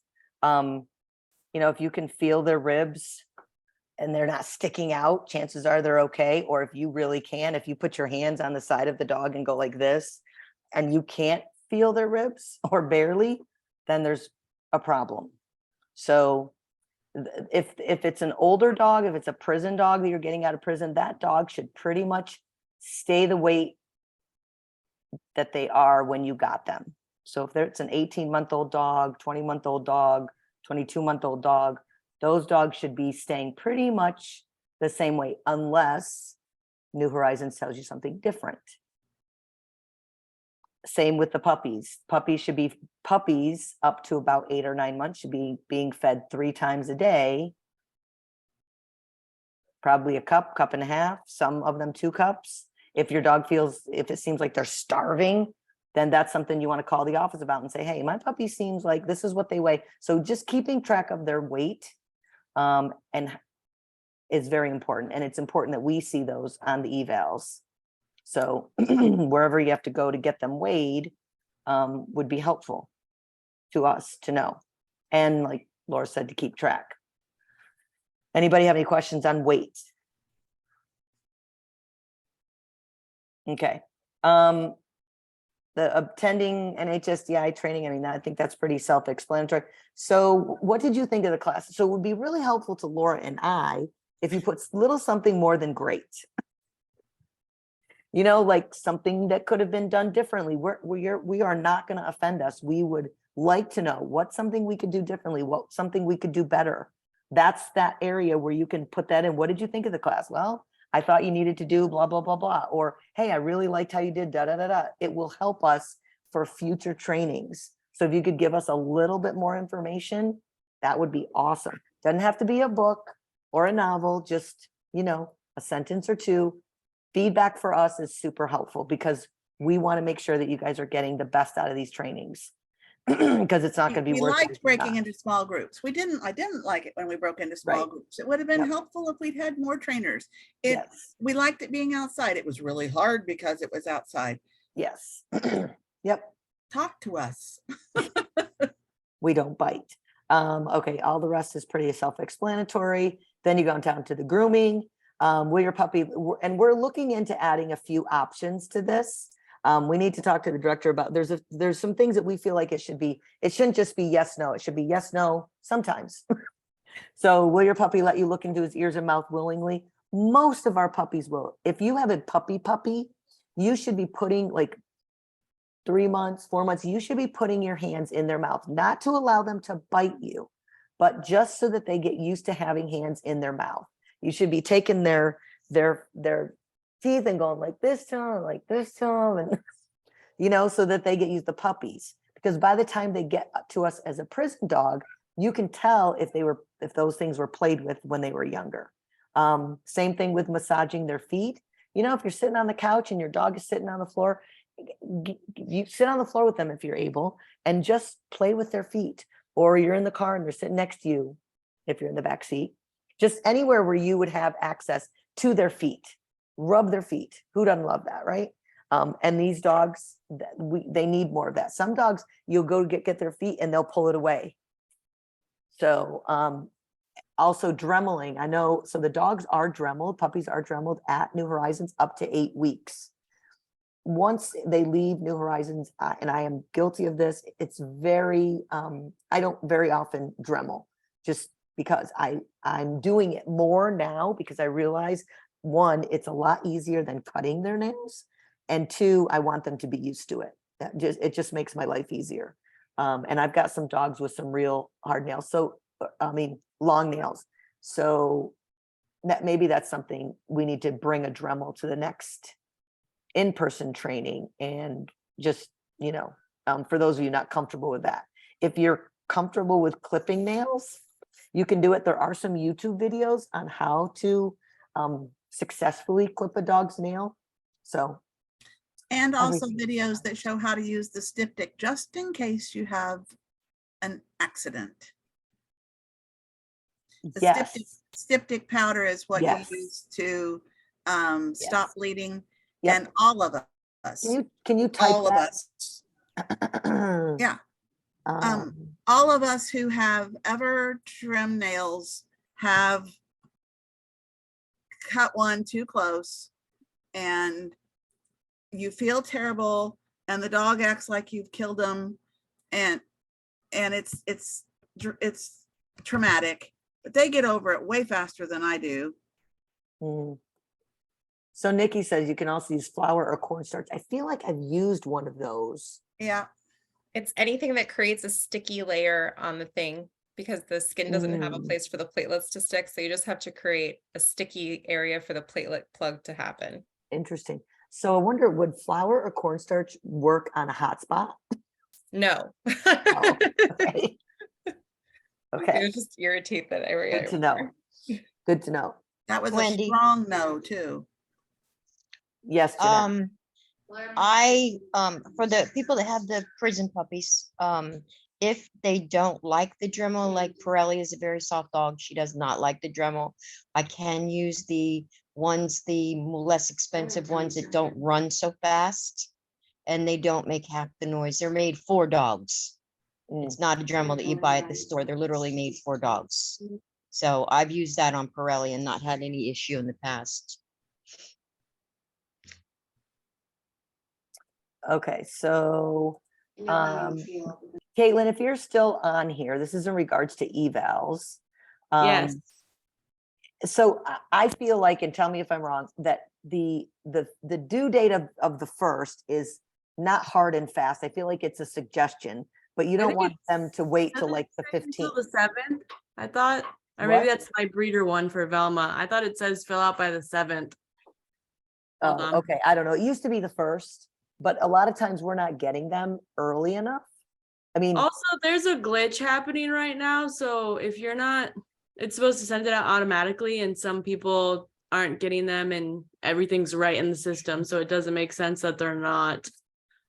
If you can feel their ribs and they're not sticking out, chances are they're okay. Or if you really can, if you put your hands on the side of the dog and go like this, and you can't feel their ribs or barely, then there's a problem. So if it's an older dog, if it's a prison dog that you're getting out of prison, that dog should pretty much stay the weight that they are when you got them. So if it's an 18-month-old dog, 20-month-old dog, 22-month-old dog, those dogs should be staying pretty much the same weight, unless New Horizons tells you something different. Same with the puppies. Puppies up to about 8 or 9 months should be being fed 3 times a day. Probably a cup and a half, some of them 2 cups. If it seems like they're starving, then that's something you want to call the office about and say, hey, my puppy seems like this is what they weigh. So just keeping track of their weight and is very important. And it's important that we see those on the evals. So wherever you have to go to get them weighed would be helpful to us to know. And like Laura said, to keep track. Anybody have any questions on weight? Okay. The attending NHSDI training, I mean, I think that's pretty self-explanatory. So what did you think of the class? So it would be really helpful to Laura and I if you put little something more than great. Like something that could have been done differently. We are not going to offend us. We would like to know what's something we could do differently, something we could do better. That's that area where you can put that in. What did you think of the class? Well, I thought you needed to do blah, blah, blah, blah. Or, hey, I really liked how you did da, da, da, da. It will help us for future trainings. So if you could give us a little bit more information, that would be awesome. Doesn't have to be a book or a novel, just, a sentence or 2. Feedback for us is super helpful because we want to make sure that you guys are getting the best out of these trainings because it's not going to be We worth it liked if you're breaking not. into small groups. I didn't like it when we broke into small Right. groups. It would have been Yep. helpful if we'd had more trainers. Yes. We liked it being outside. It was really hard because it was outside. Yes. Yep. Talk to us. We don't bite. Okay, all the rest is pretty self-explanatory. Then you go down to the grooming. Will your puppy, and we're looking into adding a few options to this. We need to talk to the director about, there's some things that we feel like it shouldn't just be yes, no, it should be yes, no, sometimes. So will your puppy let you look into his ears and mouth willingly? Most of our puppies will. If you have a puppy, you should be putting like 3 months, 4 months, you should be putting your hands in their mouth, not to allow them to bite you, but just so that they get used to having hands in their mouth. You should be taking their teeth and going like this to them, like this to them, and you know, so that they get used to puppies. Because by the time they get to us as a prison dog, you can tell if those things were played with when they were younger. Same thing with massaging their feet. You know, if you're sitting on the couch and your dog is sitting on the floor, you sit on the floor with them if you're able, and just play with their feet. Or you're in the car and they're sitting next to you, if you're in the back seat, just anywhere where you would have access to their feet. Rub their feet. Who doesn't love that, right? And these dogs, they need more of that. Some dogs, you'll go get their feet and they'll pull it away. So also dremeling, I know, so the dogs are dremeled, puppies are dremeled at New Horizons up to 8 weeks. Once they leave New Horizons, and I am guilty of this, it's very, I don't very often dremel, just because I'm doing it more now because I realize, one, it's a lot easier than cutting their nails, and two, I want them to be used to it. It just makes my life easier. And I've got some dogs with some real hard nails, so I mean long nails. So maybe that's something we need to bring a Dremel to the next in-person training, and just, you know, for those of you not comfortable with that, if you're comfortable with clipping nails, you can do it. There are some YouTube videos on how to successfully clip a dog's nail. So, and also videos that show how to use the styptic just in case you have an accident. The yes, styptic powder is what yes, you use to stop bleeding. Yep. And all of us, can you type all of us, yeah, all of us who have ever trimmed nails have cut one too close, and you feel terrible, and the dog acts like you've killed them, and it's traumatic, but they get over it way faster than I do. So Nikki says you can also use flour or cornstarch. I feel like I've used one of those. Yeah. It's anything that creates a sticky layer on the thing, because the skin doesn't have a place for the platelets to stick. So you just have to create a sticky area for the platelet plug to happen. Interesting. So I wonder, would flour or cornstarch work on a hot spot? No. Oh, okay. Okay. It would just irritate that area. Good to know. Good to know. That was Wendy. a strong no too. Yes, Jeanette. For the people that have the prison puppies, if they don't like the Dremel, like Pirelli is a very soft dog, she does not like the Dremel. I can use the less expensive ones that don't run so fast, and they don't make half the noise. They're made for dogs. It's not a Dremel that you buy at the store. They're literally made for dogs. So I've used that on Pirelli and not had any issue in the past. Okay, so Caitlin, if you're still on here, this is in regards to evals. Yes. So I feel like, and tell me if I'm wrong, that the due date of the first is not hard and fast. I feel like it's a suggestion, but you don't want them to wait till like the 15th. Until the 7th, I thought, or maybe that's my breeder one for Velma. I thought it says fill out by the 7th. Hold on. Okay, I don't know. It used to be the 1st, but a lot of times we're not getting them early enough. I mean, Also, there's a glitch happening right now. So if you're not, it's supposed to send it out automatically, and some people aren't getting them and everything's right in the system. So it doesn't make sense that they're not.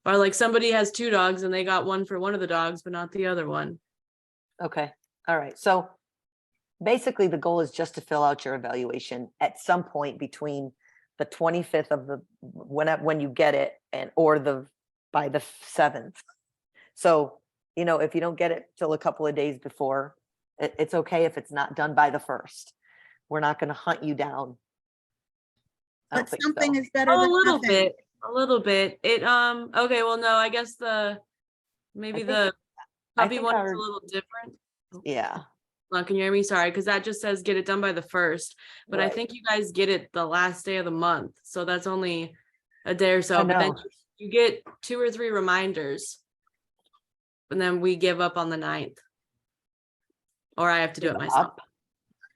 Or like somebody has 2 dogs and they got one for one of the dogs, but not the other one. okay. All right. So basically the goal is just to fill out your evaluation at some point between the 25th of the, when you get it, and, or by the 7th. So you know, if you don't get it till a couple of days before, it's okay if it's not done by the 1st. We're not going to hunt you down. I don't But think something so. is better Oh, than a little nothing. bit, a little bit. It, okay, well, no, I guess maybe think- the I puppy think one is our- a little different. Yeah. Hold on, can you hear me? Sorry, because that just says get it done by the 1st, but I Right. think you guys get it the last day of the month, so that's only a day or I so, but then know. you get 2 or 3 reminders. And then we give up on the 9th. Or I have to do it Give myself. up?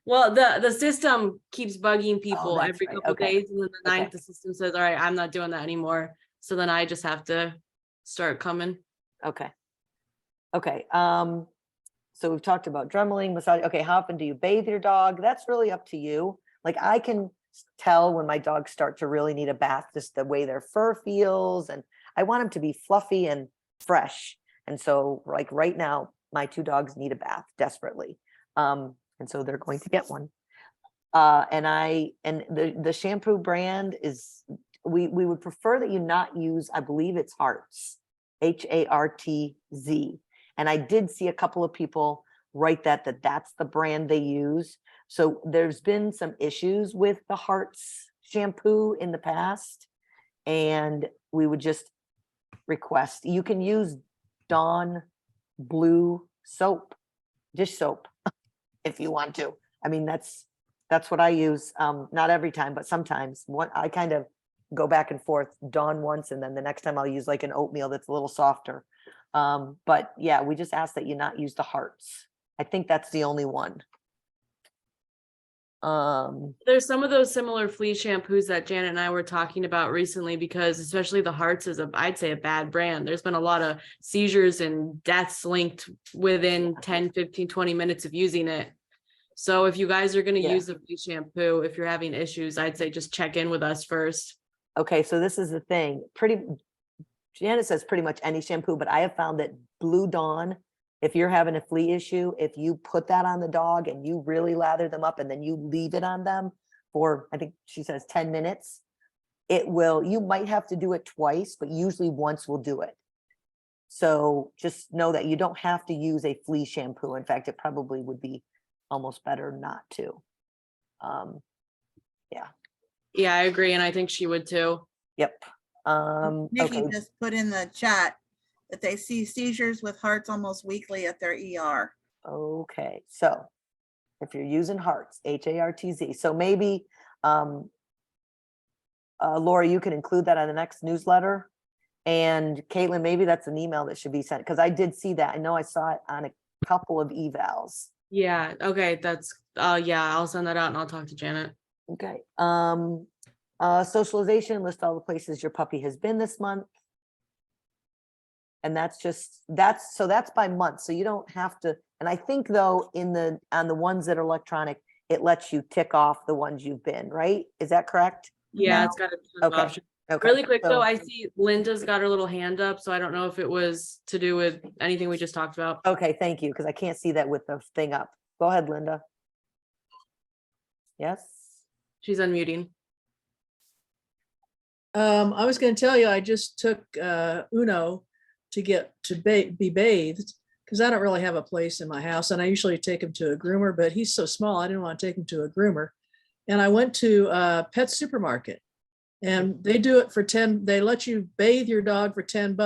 Well, the system keeps bugging people that's every right. couple Okay. days, and then the 9th, Okay. the system says, all right, I'm not doing that anymore. So then I just have to start coming. Okay. Okay. So we've talked about dremeling, massage. Okay. How often do you bathe your dog? That's really up to you. Like I can tell when my dogs start to really need a bath, just the way their fur feels. And I want them to be fluffy and fresh. And so like right now, my 2 dogs need a bath desperately. And so they're going to get one. And the shampoo brand is, we would prefer that you not use, I believe it's Hartz, HARTZ. And I did see a couple of people write that's the brand they use. So there's been some issues with the Hartz shampoo in the past. And we would just request, you can use Dawn blue soap, dish soap, if you want to. I mean, that's what I use. Not every time, but sometimes. I kind of go back and forth, Dawn once, and then the next time I'll use like an oatmeal that's a little softer. But yeah, we just ask that you not use the Hartz. I think that's the only one. There's some of those similar flea shampoos that Janet and I were talking about recently, because especially the Hartz is I'd say a bad brand. There's been a lot of seizures and deaths linked within 10, 15, 20 minutes of using it. So if you guys are going to Yeah. use the flea shampoo, if you're having issues, I'd say just check in with us first. Okay, so this is the thing. Janet says pretty much any shampoo, but I have found that Blue Dawn, if you're having a flea issue, if you put that on the dog and you really lather them up and then you leave it on them for, I think she says 10 minutes, you might have to do it twice, but usually once will do it. So just know that you don't have to use a flea shampoo. In fact, it probably would be almost better not to. Yeah, I agree. And I think she would too. Yep. Nikki Okay. just put in the chat that they see seizures with Hartz almost weekly at their ER. Okay, so if you're using Hartz, HARTZ, so maybe Laura, you can include that on the next newsletter. And Caitlin, maybe that's an email that should be sent, because I did see that. I know I saw it on a couple of evals. Yeah. Okay. That's, yeah, I'll send that out and I'll talk to Janet. Okay. Socialization, list all the places your puppy has been this month. And that's by month. So you don't have to, and I think though, on the ones that are electronic, it lets you tick off the ones you've been, right? Is that correct? Yeah, No. it's got a ton of Okay. options. Okay. Really quick though, so- I see Linda's got her little hand up, so I don't know if it was to do with anything we just talked about. Okay, thank you, because I can't see that with the thing up. Go ahead, Linda. Yes? She's unmuting. I was going to tell you, I just took Uno to get to be bathed, because I don't really have a place in my house, and I usually take him to a groomer, but he's so small, I didn't want to take him to a groomer. And I went to a pet supermarket, and they do it for 10, they let you bathe your dog for $10.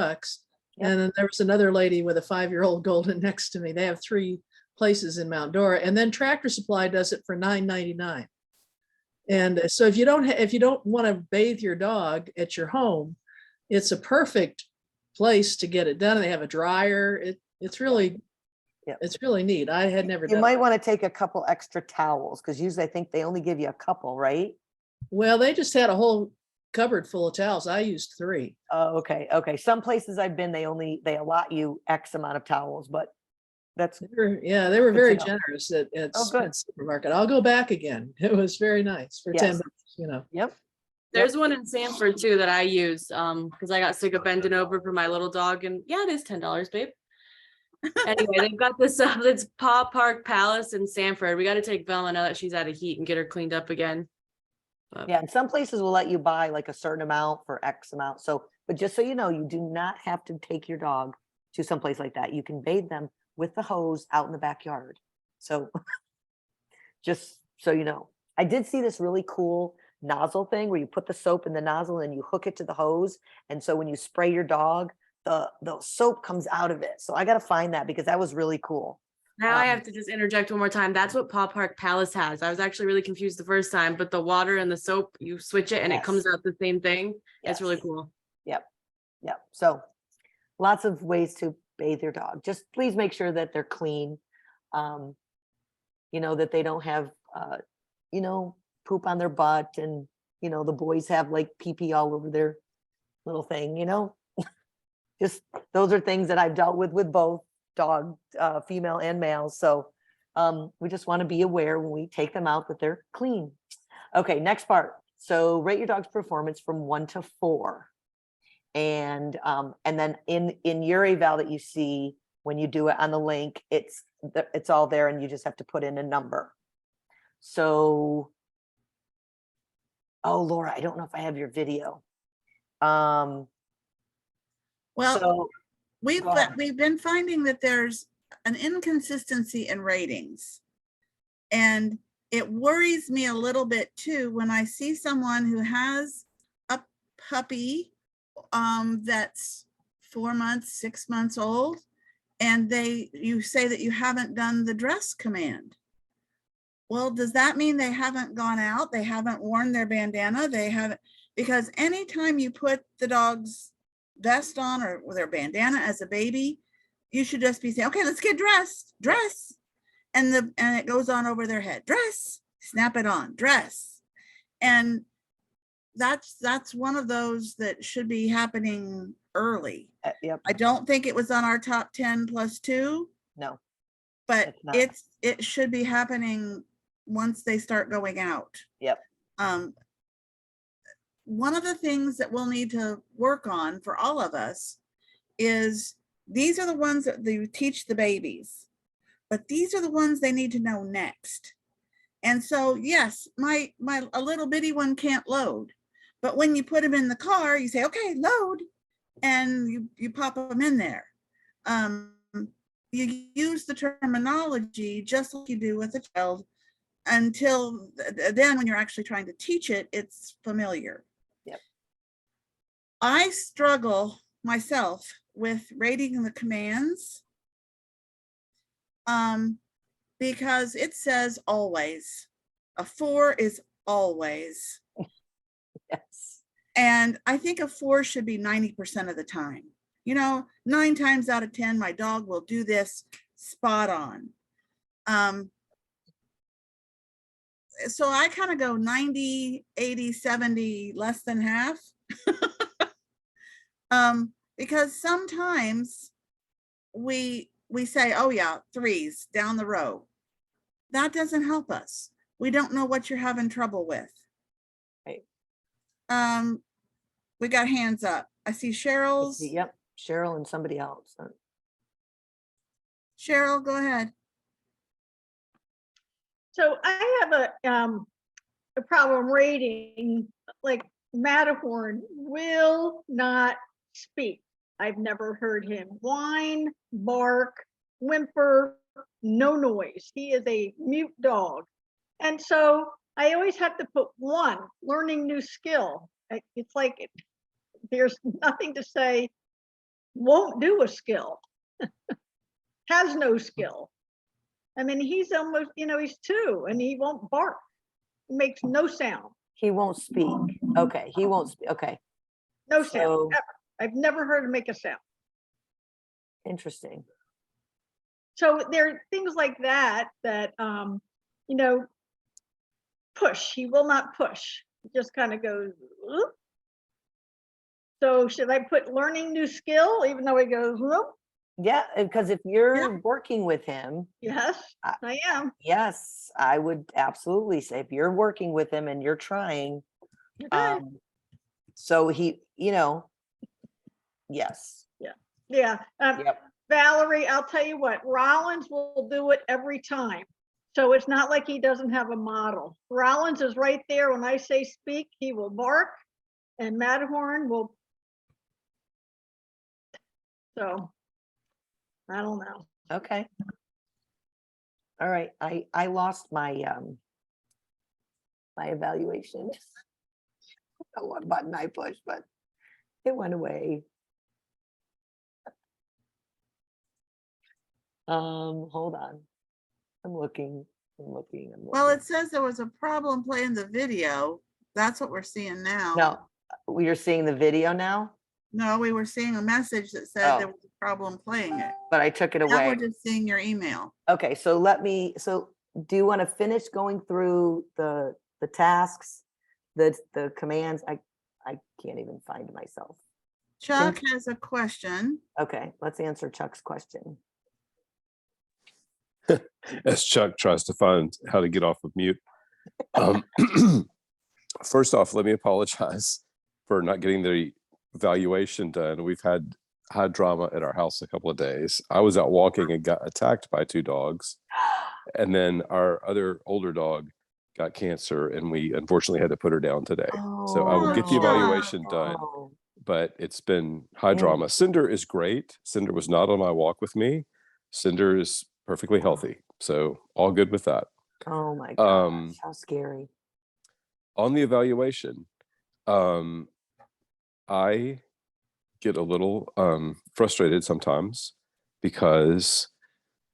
Yep. And then there was another lady with a 5-year-old golden next to me. They have 3 places in Mount Dora, and then Tractor Supply does it for $9.99. And so if you don't want to bathe your dog at your home, it's a perfect place to get it done. They have a dryer. It's really, Yep. it's really neat. I had never You done might it. want to take a couple extra towels, because usually I think they only give you a couple, right? Well, they just had a whole cupboard full of towels. I used 3. Oh, okay, okay. Some places I've been, they allot you X amount of towels, but that's, They were Good very to know. generous at Oh, good. Pet Supermarket. I'll go back again. It was very nice for Yes. $10, yep. There's one in Sanford too that I use, because I got sick of bending over for my little dog, and yeah, it is $10, babe. Anyway, they've got this it's Paw Park Palace in Sanford. We got to take Velma now that she's out of heat and get her cleaned up again. Yeah, and some places will let you buy like a certain amount for X amount. So, but just so you know, you do not have to take your dog to someplace like that, you can bathe them with the hose out in the backyard. So just so you know, I did see this really cool nozzle thing where you put the soap in the nozzle and you hook it to the hose. And so when you spray your dog, the soap comes out of it. So I got to find that because that was really cool. Now I have to just interject one more time. That's what Paw Park Palace has. I was actually really confused the first time, but the water and the soap, you switch it and it comes out the same thing. It's really cool. Yep. Yep. So lots of ways to bathe your dog. Just please make sure that they're clean. You know, that they don't have, you know, poop on their butt, and, you know, the boys have like pee-pee all over their little thing, you know, just those are things that I've dealt with both dog, female and male. So we just want to be aware when we take them out that they're clean. Okay, next part. So rate your dog's performance from 1 to 4. And then in your eval that you see when you do it on the link, it's all there and you just have to put in a number. So, oh, Laura, I don't know if I have your video. Well, So we've go ahead. been finding that there's an inconsistency in ratings. And it worries me a little bit too when I see someone who has a puppy that's 4 months, 6 months old, and you say that you haven't done the dress command. Well, does that mean they haven't gone out? They haven't worn their bandana? They haven't, because anytime you put the dog's vest on or their bandana as a baby, you should just be saying, okay, let's get dressed, dress. And it goes on over their head, dress, snap it on, dress. And that's one of those that should be happening early. Yep. I don't think it was on our top 10 plus 2. No, but it's not. it should be happening once they start going out. Yep. One of the things that we'll need to work on for all of us is these are the ones that you teach the babies, but these are the ones they need to know next. And so, yes, a little bitty one can't load, but when you put him in the car, you say, okay, load, and you pop them in there. You use the terminology just like you do with a child until then when you're actually trying to teach it, it's familiar. Yep. I struggle myself with rating the commands because it says always. A 4 is always. Yes. And I think a 4 should be 90% of the time. You know, 9 times out of 10, my dog will do this spot on. So I kind of go 90, 80, 70, less than half. Because sometimes we say, oh yeah, 3s down the row. That doesn't help us. We don't know what you're having trouble with. Right. We got hands up. I see Cheryl's. Yep. Cheryl and somebody else. Cheryl, go ahead. So I have a problem rating, like Matterhorn will not speak. I've never heard him whine, bark, whimper, no noise. He is a mute dog. And so I always have to put 1, learning new skill. It's like there's nothing to say, won't do a skill, has no skill. I mean, he's almost, you know, he's 2 and he won't bark. He makes no sound. He won't speak. Okay. He won't speak. Okay. No sound, So- ever. I've never heard him make a sound. Interesting. So there are things like that, you know, push, he will not push. He just kind of goes, "Oop." So should I put learning new skill, even though he goes, "Oop"? Yeah. Because if you're working with him, Yes, I am. yes, I would absolutely say if you're working with him and you're trying, Okay. so he, you know, yes. Yeah. Yep. Valerie, I'll tell you what, Rollins will do it every time. So it's not like he doesn't have a model. Rollins is right there. When I say speak, he will bark, and Matterhorn will. So I don't know. Okay. All right, I lost my my evaluation. I don't know what button I pushed, but it went away. Hold on. I'm looking. Well, it says there was a problem playing the video. That's what we're seeing now. No, we are seeing the video now, No, we were seeing a message that said there Oh. was a problem playing it. but I took it Now away. we're just seeing your email. Okay, so do you want to finish going through the tasks, the commands? I can't even find myself. Chuck has a question. Okay, let's answer Chuck's question. As Chuck tries to find how to get off of mute. First off, let me apologize for not getting the evaluation done. We've had drama at our house a couple of days. I was out walking and got attacked by 2 dogs. And then our other older dog got cancer, and we unfortunately had to put her down today. So I will get the evaluation done, but it's been high drama. Cinder is great. Cinder was not on my walk with me. Cinder is perfectly healthy. So all good with that. Oh my gosh, how scary. On the evaluation, I get a little frustrated sometimes because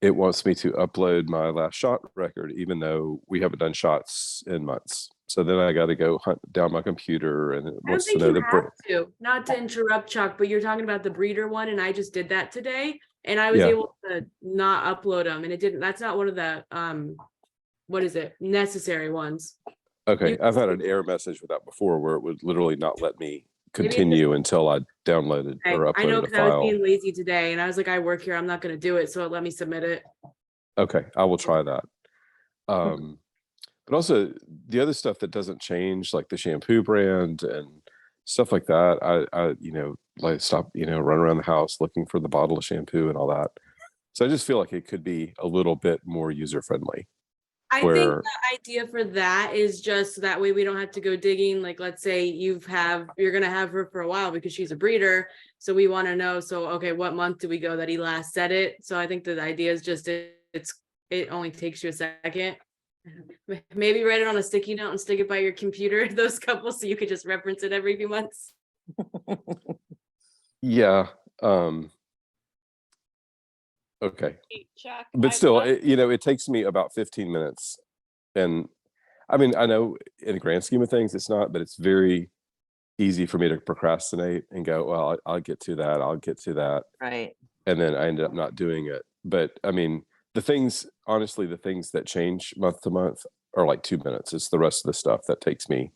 it wants me to upload my last shot record, even though we haven't done shots in months. So then I got to go hunt down my computer, and it I don't wants to think know you the have to, not to interrupt Chuck, but you're talking about the breeder one, and I just did that today, and I was Yeah. able to not upload them, and it didn't, that's not one of the, what is it, necessary ones. Okay, You- I've had an error message with that before where it would literally not let me Maybe it's continue until I downloaded Okay, or I know, uploaded a because I was file. being lazy today, and I was like, I work here, I'm not gonna do it, so it let me submit it. Okay, I will try that. But also the other stuff that doesn't change, like the shampoo brand and stuff like that, I like stop, run around the house looking for the bottle of shampoo and all that. So I just feel like it could be a little bit more user friendly. I think Where- the idea for that is just so that way we don't have to go digging. Like, let's say you're gonna have her for a while because she's a breeder. So we want to know, so, okay, what month do we go that he last said it? So I think that the idea is just it only takes you a second. Maybe write it on a sticky note and stick it by your computer, those couples, so you could just reference it every few months. Yeah. Okay. Chuck, But still, it takes me about 15 minutes. And I mean, I know in the grand scheme of things, it's not, but it's very easy for me to procrastinate and go, well, I'll get to that. I'll get to that. Right. And then I ended up not doing it. But I mean, honestly, the things that change month to month are like 2 minutes. It's the rest of the stuff that takes me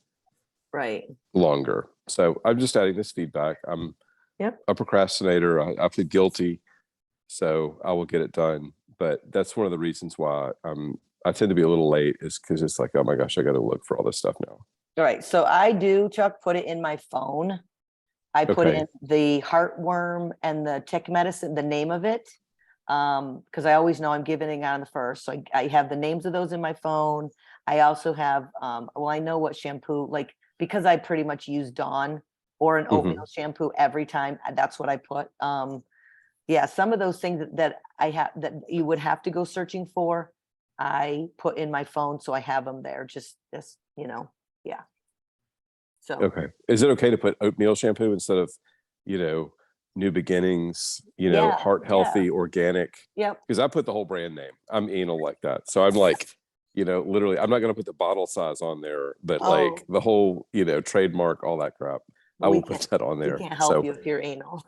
Right. longer. So I'm just adding this feedback. I'm a procrastinator. I plead guilty. So I will get it done. But that's one of the reasons why I tend to be a little late, is because it's like, oh my gosh, I got to look for all this stuff now. All right. So I do, Chuck, put it in my phone. I put Okay. in the heartworm and the tick medicine, the name of it. Because I always know I'm giving it on the first. So I have the names of those in my phone. I also have, I know what shampoo, like, because I pretty much use Dawn or an oatmeal shampoo every time. That's what I put. Yeah, some of those things that I have that you would have to go searching for, I put in my phone, so I have them there. Just yeah. So Okay. Is it okay to put oatmeal shampoo instead of, New Beginnings, Yeah, heart healthy, organic? Yep. Because I put the whole brand name. I'm anal like that. So I'm like, literally, I'm not going to put the bottle size on there, but like the whole, trademark, all that crap. I will put that on there. We can't help you if you're anal.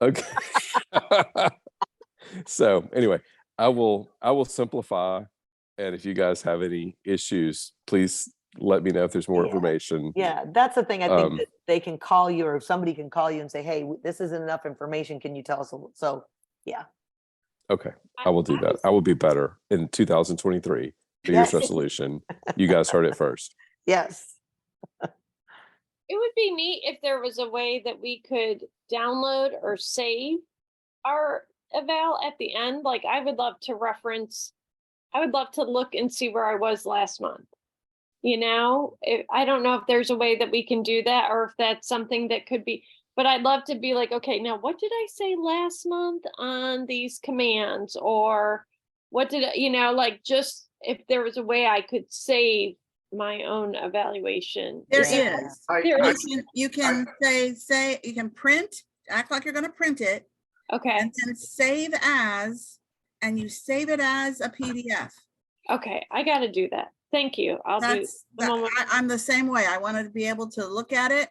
Okay. So anyway, I will simplify. And if you guys have any issues, please let me know if there's more information. Yeah, that's the thing. I think that they can call you, or somebody can call you and say, hey, this isn't enough information. Can you tell us? So yeah. Okay, I will do that. I will be better in 2023. New Year's resolution. You guys heard it first. Yes. It would be neat if there was a way that we could download or save our eval at the end. Like, I would love to look and see where I was last month. I don't know if there's a way that we can do that, or if that's something that could be, But I'd love to be like, okay, now what did I say last month on these commands? Or what did, like just if there was a way I could save my own evaluation. There there- is. there I- is? You can say, you can print, act like you're gonna print it, Okay, and then save as, and you save it as a PDF. okay, I gotta do that. Thank you. I'll do. That's, the moment- I'm the same way. I wanted to be able to look at it.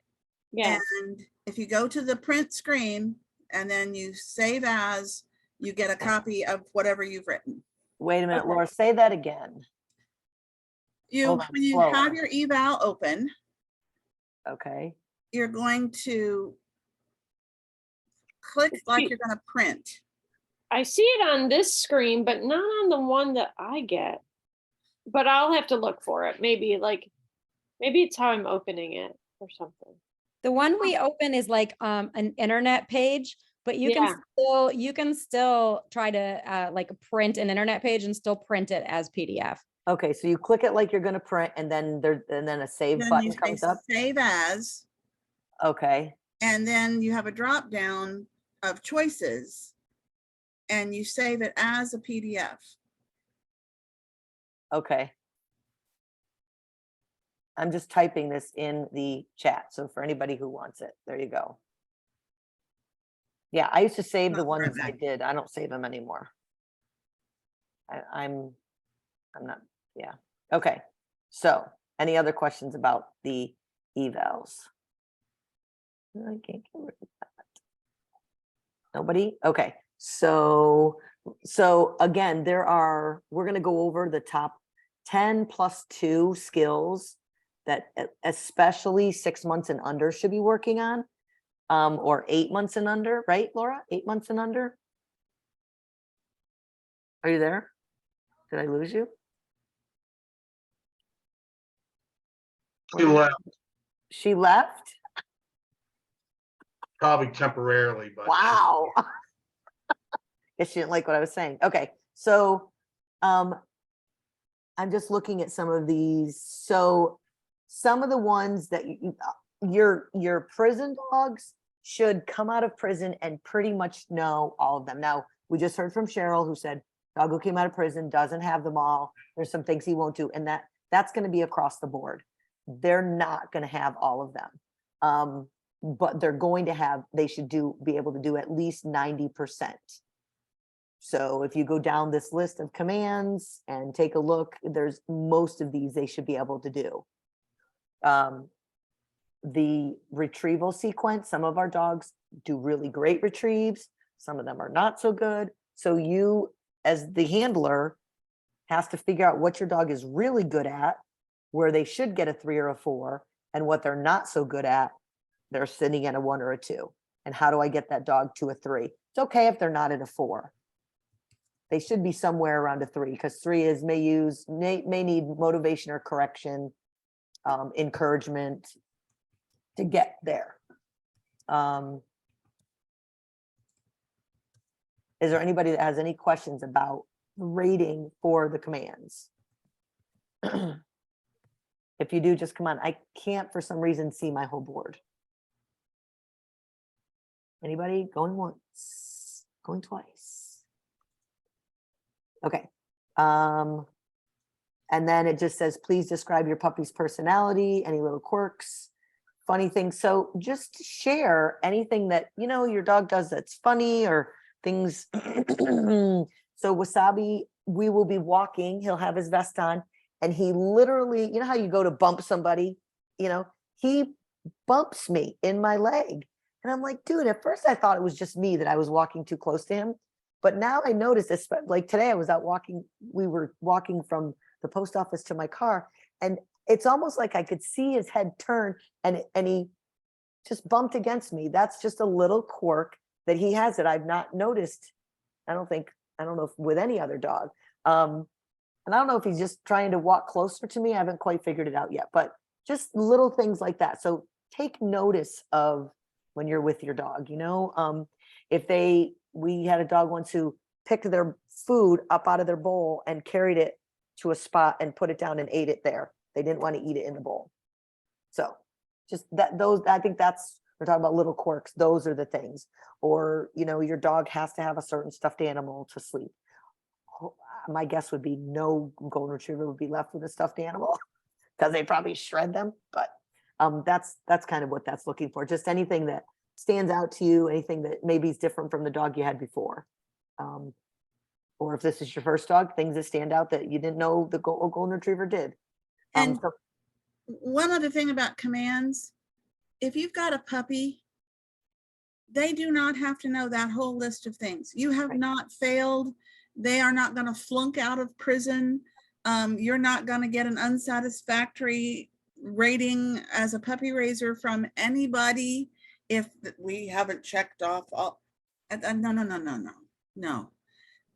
Yeah, And if you go to the print screen and then you save as, you get a copy of whatever you've written. Wait a minute, Okay. Laura, say that again. You, Hold on, when you slower. have your eval open, Okay, you're going to click like you're gonna print. I see it on this screen, but not on the one that I get. But I'll have to look for it. Maybe it's how I'm opening it or something. The one we open is like an internet page, but you Yeah. can still try to like print an internet page and still print it as PDF. okay, so you click it like you're gonna print and then a save Then button you say comes up. save as, Okay, and then you have a drop down of choices. And you save it as a PDF. okay. I'm just typing this in the chat. So for anybody who wants it, there you go. Yeah, I used to save the Not right ones I back. did. I don't save them anymore. I'm not, yeah. Okay, so any other questions about the evals? I can't get rid of that. Nobody? Okay, so again, we're gonna go over the top 10 plus 2 skills that especially 6 months and under should be working on, or 8 months and under, right, Laura? 8 months and under? Are you there? Did I lose you? She left, She left? probably temporarily, but. Wow. Guess she didn't like what I was saying. Okay, so I'm just looking at some of these. So some of the ones that your prison dogs should come out of prison and pretty much know all of them. Now, we just heard from Cheryl who said dog who came out of prison doesn't have them all. There's some things he won't do, and that's going to be across the board. They're not going to have all of them. But they're going to have, they should be able to do at least 90%. So if you go down this list of commands and take a look, there's most of these they should be able to do. The retrieval sequence, some of our dogs do really great retrieves. Some of them are not so good. So you, as the handler, has to figure out what your dog is really good at, where they should get a 3 or a 4, and what they're not so good at, they're sitting at a 1 or a 2. And how do I get that dog to a 3? It's okay if they're not at a 4. They should be somewhere around a 3, because 3 is may need motivation or correction, encouragement to get there. Is there anybody that has any questions about rating for the commands? If you do, just come on. I can't for some reason see my whole board. Anybody going once, going twice? Okay. And then it just says, please describe your puppy's personality, any little quirks, funny things. So just share anything that, your dog does that's funny, or things. So Wasabi, we will be walking, he'll have his vest on, and he literally, how you go to bump somebody, he bumps me in my leg. And I'm like, dude, at first I thought it was just me that I was walking too close to him. But now I noticed this, like today I was out walking, we were walking from the post office to my car, and it's almost like I could see his head turn, and he just bumped against me. That's just a little quirk that he has that I've not noticed. I don't know if with any other dog. And I don't know if he's just trying to walk closer to me. I haven't quite figured it out yet, but just little things like that. So take notice of when you're with your dog, we had a dog once who picked their food up out of their bowl and carried it to a spot and put it down and ate it there. They didn't want to eat it in the bowl. So just I think that's we're talking about little quirks, those are the things. Or, you know, your dog has to have a certain stuffed animal to sleep. My guess would be no golden retriever would be left with a stuffed animal because they probably shred them. But that's kind of what that's looking for. Just anything that stands out to you, anything that maybe is different from the dog you had before. Or if this is your first dog, things that stand out that you didn't know the golden retriever did. And one other thing about commands, if you've got a puppy, they do not have to know that whole list of things. You have not failed. They are not going to flunk out of prison. You're not going to get an unsatisfactory rating as a puppy raiser from anybody if we haven't checked off all. No.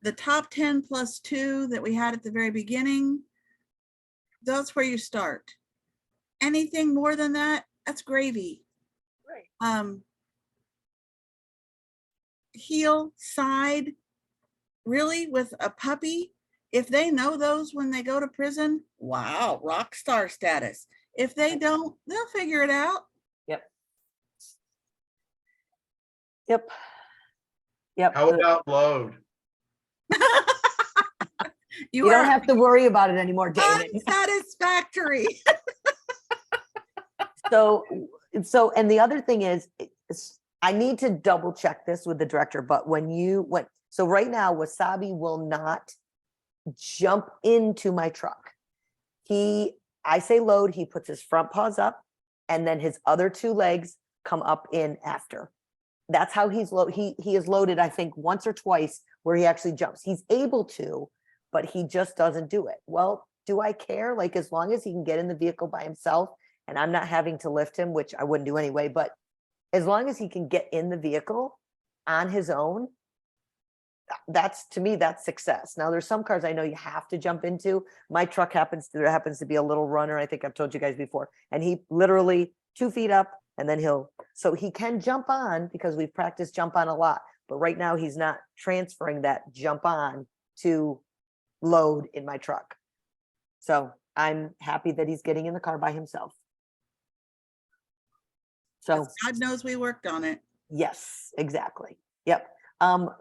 The top 10 plus 2 that we had at the very beginning, that's where you start. Anything more than that, that's gravy. Right. Heel, side, really with a puppy, if they know those when they go to prison, wow, rock star status. If they don't, they'll figure it out. Yep. How about load? You don't have to worry about it anymore, David. Unsatisfactory. So, and the other thing is, I need to double check this with the director, but so right now, Wasabi will not jump into my truck. I say load, he puts his front paws up and then his other 2 legs come up in after. That's how he's he is loaded, I think, once or twice where he actually jumps. He's able to, but he just doesn't do it. Well, do I care? Like, as long as he can get in the vehicle by himself and I'm not having to lift him, which I wouldn't do anyway, but as long as he can get in the vehicle on his own, to me, that's success. Now, there's some cars I know you have to jump into. My truck happens to be a little runner. I think I've told you guys before. And he literally 2 feet up and then so he can jump on because we've practiced jump on a lot. But right now he's not transferring that jump on to load in my truck. So I'm happy that he's getting in the car by himself. So God knows we worked on it. Yes, exactly. Yep.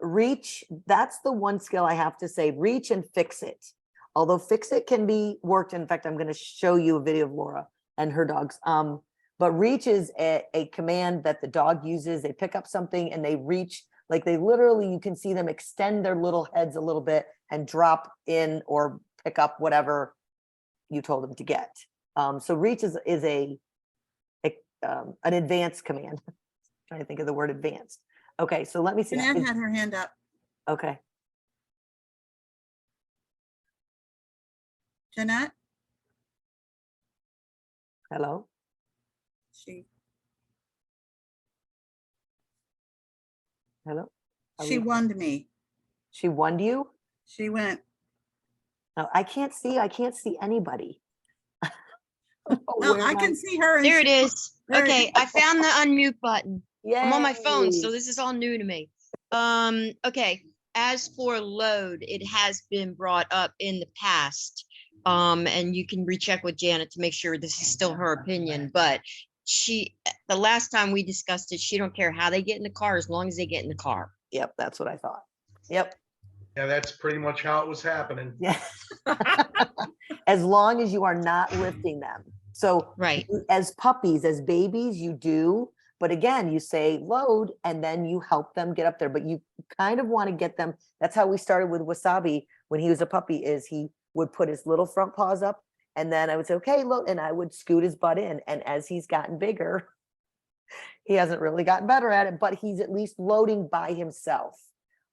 Reach, that's the one skill I have to say, reach and fix it. Although fix it can be worked. In fact, I'm going to show you a video of Laura and her dogs. But reach is a command that the dog uses. They pick up something and they reach, like they literally, you can see them extend their little heads a little bit and drop in or pick up whatever you told them to get. So reach is an advanced command. I'm trying to think of the word advanced. Okay, so let me see. Jeanette had her hand up. Okay. Jeanette? Hello? Hello? She won me. She won you? She went. No, I can't see anybody. No, I can see her. There it is. Okay, I found the unmute button. I'm on my phone, so this is all new to me. Okay, as for load, it has been brought up in the past. And you can recheck with Janet to make sure this is still her opinion, but the last time we discussed it, she don't care how they get in the car as long as they get in the car. Yep, that's what I thought. Yep. Yeah, that's pretty much how it was happening. Yeah. As long as you are not lifting them. So right, as puppies, as babies, you do. But again, you say load and then you help them get up there. But you kind of want to get them. That's how we started with Wasabi when he was a puppy, is he would put his little front paws up and then I would say, okay, load. And I would scoot his butt in. And as he's gotten bigger, he hasn't really gotten better at it, but he's at least loading by himself.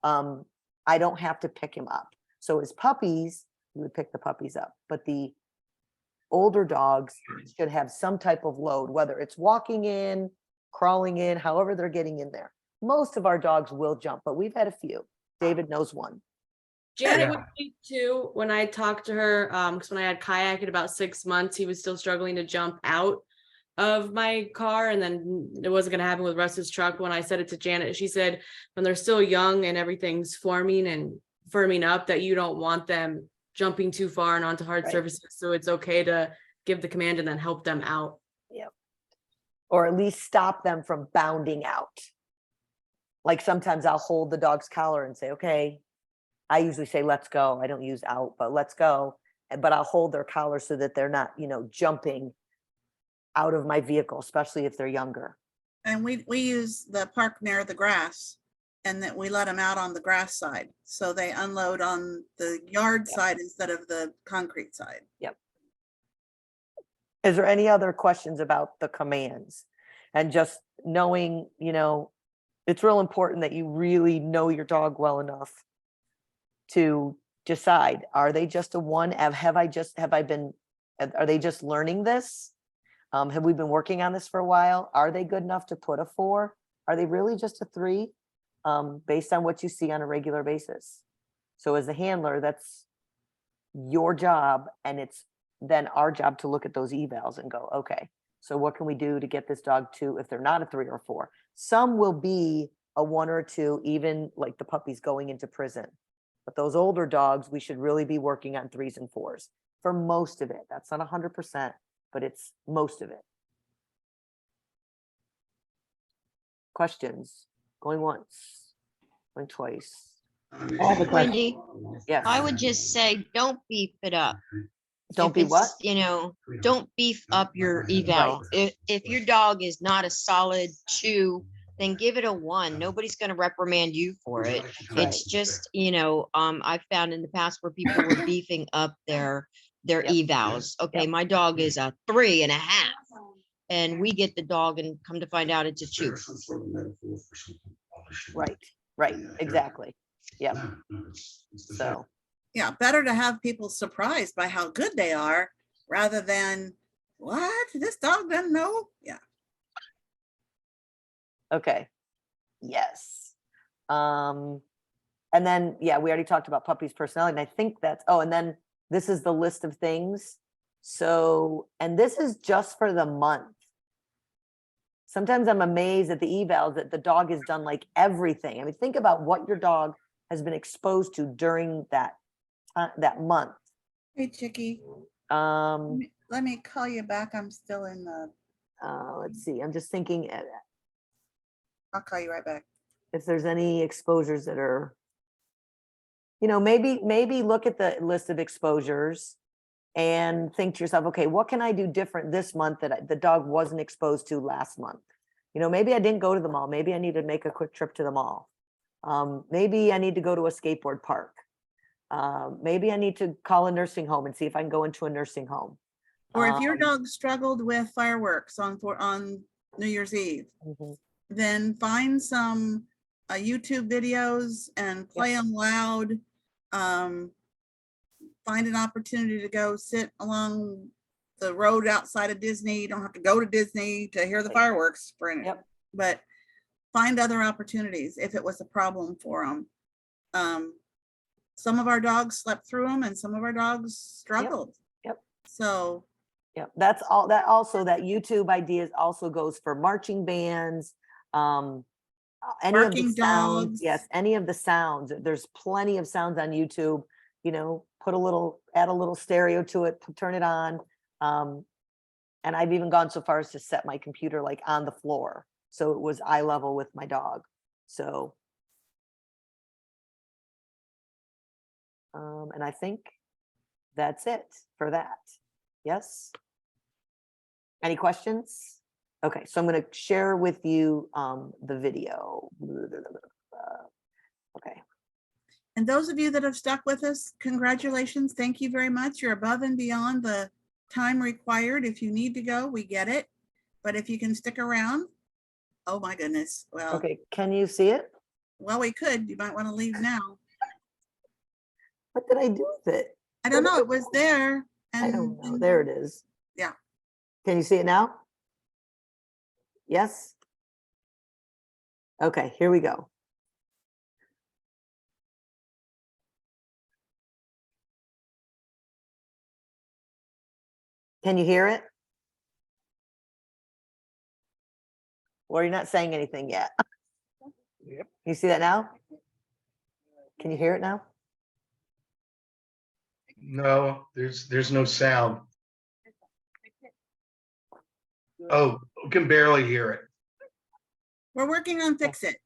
I don't have to pick him up. So as puppies, you would pick the puppies up, but the older dogs should have some type of load, whether it's walking in, crawling in, however they're getting in there. Most of our dogs will jump, but we've had a few. David knows one. Janet would speak too when I talked to her, because when I had kayak at about 6 months, he was still struggling to jump out of my car, and then it wasn't going to happen with Russ's truck. When I said it to Janet, she said when they're still young and everything's forming and firming up, that you don't want them jumping too far and onto hard surfaces, so it's okay to give the command and then help them out. Yep. or at least stop them from bounding out. Like sometimes I'll hold the dog's collar and say, okay, I usually say, let's go. I don't use out, but let's go. But I'll hold their collar so that they're not, jumping out of my vehicle, especially if they're younger. And we use the park near the grass, and that we let them out on the grass side. So they unload on the yard side instead of the concrete side. Yep. Is there any other questions about the commands? And just knowing, it's real important that you really know your dog well enough to decide, are they just a one? Are they just learning this? Have we been working on this for a while? Are they good enough to put a 4? Are they really just a 3? Based on what you see on a regular basis. So as a handler, that's your job, and it's then our job to look at those evals and go, okay, so what can we do to get this dog to, if they're not a 3 or 4? Some will be a 1 or 2, even like the puppies going into prison. But those older dogs, we should really be working on 3s and 4s for most of it. That's not 100%, but it's most of it. Questions? Going once, going twice. Wendy, Yes. I would just say, don't beef it up. Don't If be what? it's, don't beef up your eval. If your dog is not a solid 2, then give it a 1. Nobody's going to reprimand you for it. It's just, I've found in the past where people were beefing up their evals. Okay, my dog is a 3.5, and we get the dog and come to find out it's a 2. Right, exactly. Yeah. So. Yeah, better to have people surprised by how good they are rather than, what? This dog doesn't know? Yeah. Okay. Yes. And then, we already talked about puppies' personality, and I think that's, and then this is the list of things. So, and this is just for the month. Sometimes I'm amazed at the evals that the dog has done like everything. I mean, think about what your dog has been exposed to during that month. Hey, Chicky. Let me call you back. I'm still in the. Let's see. I'm just thinking. I'll call you right back. If there's any exposures that are, maybe look at the list of exposures and think to yourself, okay, what can I do different this month that the dog wasn't exposed to last month? Maybe I didn't go to the mall. Maybe I need to make a quick trip to the mall. Maybe I need to go to a skateboard park. Maybe I need to call a nursing home and see if I can go into a nursing home. Or if your dog struggled with fireworks on New Year's Eve, then find some YouTube videos and play them loud. Find an opportunity to go sit along the road outside of Disney. You don't have to go to Disney to hear the fireworks, but find other opportunities if it was a problem for them. Some of our dogs slept through them, and some of our dogs struggled. So that's all. That YouTube ideas also goes for marching bands, any of the sounds. Yes, any of the sounds. There's plenty of sounds on YouTube. Add a little stereo to it, turn it on. And I've even gone so far as to set my computer like on the floor, so it was eye level with my dog. So. And I think that's it for that. Yes. Any questions? Okay, so I'm going to share with you the video. Okay. And those of you that have stuck with us, congratulations. Thank you very much. You're above and beyond the time required. If you need to go, we get it. But if you can stick around, oh my goodness. Well, okay, can you see it? Well, we could. You might want to leave now. What did I do with it? I don't know. It was there. And I don't know. There it is. Yeah. Can you see it now? Yes? Okay, here we go. Can you hear it? Or you're not saying anything yet? Yep. You see that now? Can you hear it now? No, there's no sound. Oh, can barely hear it. We're working on fix it.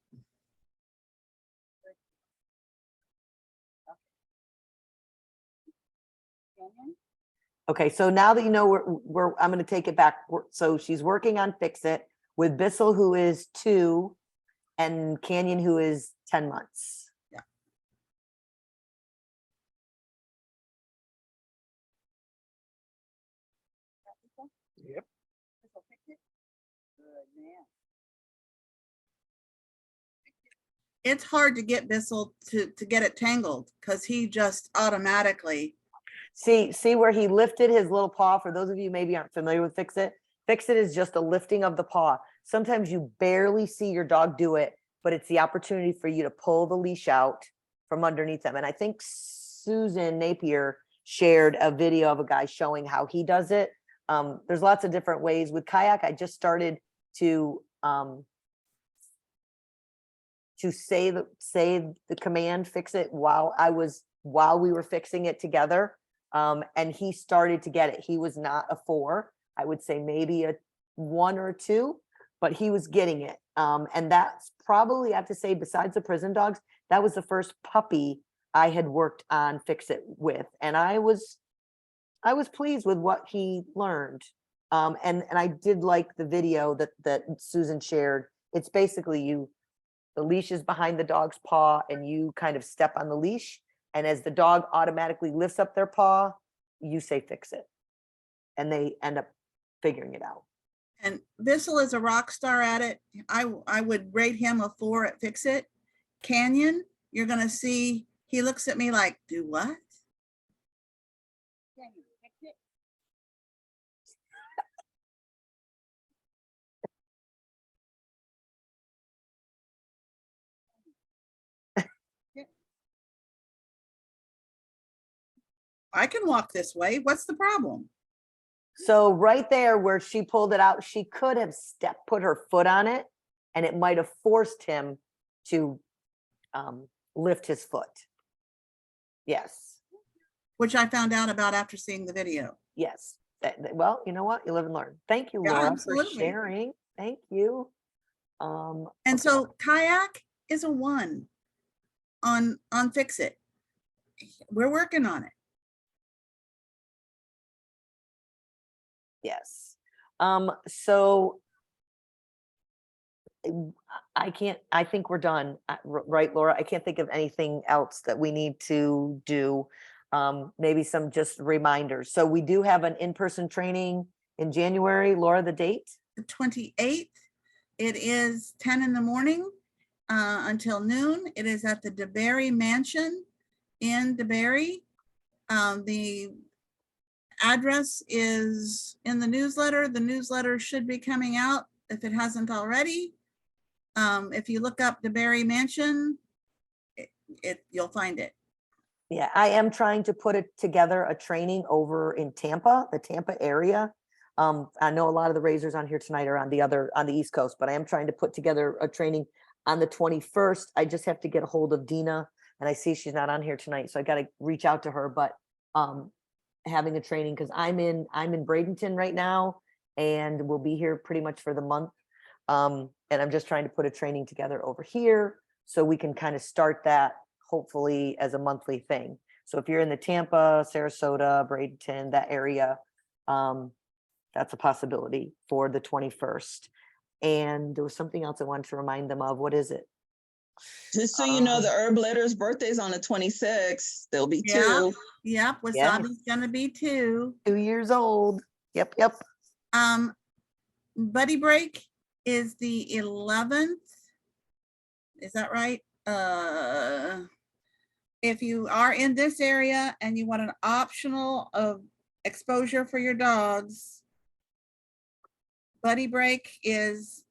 Okay, so now that you know I'm going to take it back. So she's working on Fix It with Bissell, who is 2, and Canyon, who is 10 months. Yeah. Yep. It's hard to get Bissell to get it tangled because he just automatically. See where he lifted his little paw? For those of you maybe aren't familiar with Fix It, Fix It is just a lifting of the paw. Sometimes you barely see your dog do it, but it's the opportunity for you to pull the leash out from underneath them. And I think Susan Napier shared a video of a guy showing how he does it. There's lots of different ways. With Kayak, I just started to say the command Fix It while we were fixing it together. And he started to get it. He was not a 4. I would say maybe a 1 or 2, but he was getting it. And that's probably, I have to say, besides the prison dogs, that was the first puppy I had worked on Fix It with. And I was pleased with what he learned. And I did like the video that Susan shared. It's basically the leash is behind the dog's paw and you kind of step on the leash. And as the dog automatically lifts up their paw, you say Fix It. And they end up figuring it out. And Bissell is a rock star at it. I would rate him a 4 at Fix It. Canyon, you're going to see, he looks at me like, do what? I can walk this way. What's the problem? So right there where she pulled it out, she could have put her foot on it and it might have forced him to lift his foot. Yes. Which I found out about after seeing the video. Yes. Well, you know what? You live and learn. Thank you, Yeah, Laura, absolutely. for sharing. Thank you. And okay. so Kayak is a 1 on Fix It. We're working on it. Yes. So I think we're done, right, Laura? I can't think of anything else that we need to do. Maybe some just reminders. So we do have an in-person training in January. Laura, the date? The 28th. It is 10 in the morning until noon. It is at the DeBerry Mansion in DeBerry. The address is in the newsletter. The newsletter should be coming out if it hasn't already. If you look up DeBerry Mansion, you'll find it. Yeah, I am trying to put together a training over in Tampa, the Tampa area. I know a lot of the raisers on here tonight are on the East Coast, but I am trying to put together a training on the 21st. I just have to get a hold of Dina, and I see she's not on here tonight, so I got to reach out to her. But having a training, because I'm in Bradenton right now, and we'll be here pretty much for the month. And I'm just trying to put a training together over here so we can kind of start that hopefully as a monthly thing. So if you're in the Tampa, Sarasota, Bradenton, that area, that's a possibility for the 21st. And there was something else I wanted to remind them of. What is it? Just so you know, the Herb Letter's birthday is on the 26th. There'll be 2. Yep, Wasabi's gonna be 2. 2 years old. Yep. Buddy Break is the 11th. Is that right? If you are in this area and you want an optional of exposure for your dogs, Buddy Break is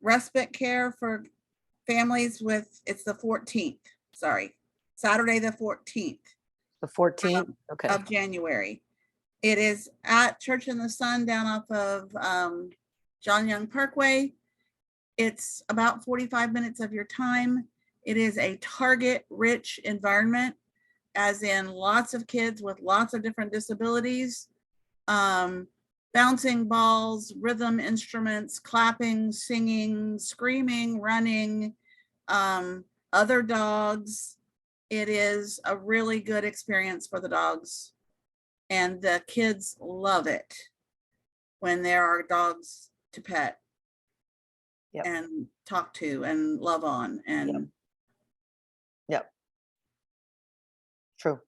respite care for families with, it's the 14th, sorry, Saturday the 14th. The 14th, okay. Of January. It is at Church in the Sun down off of John Young Parkway. It's about 45 minutes of your time. It is a target-rich environment, as in lots of kids with lots of different disabilities. bouncing balls, rhythm instruments, clapping, singing, screaming, running, other dogs. It is a really good experience for the dogs. And the kids love it when there are dogs to pet and talk to and love on. And Yep. True.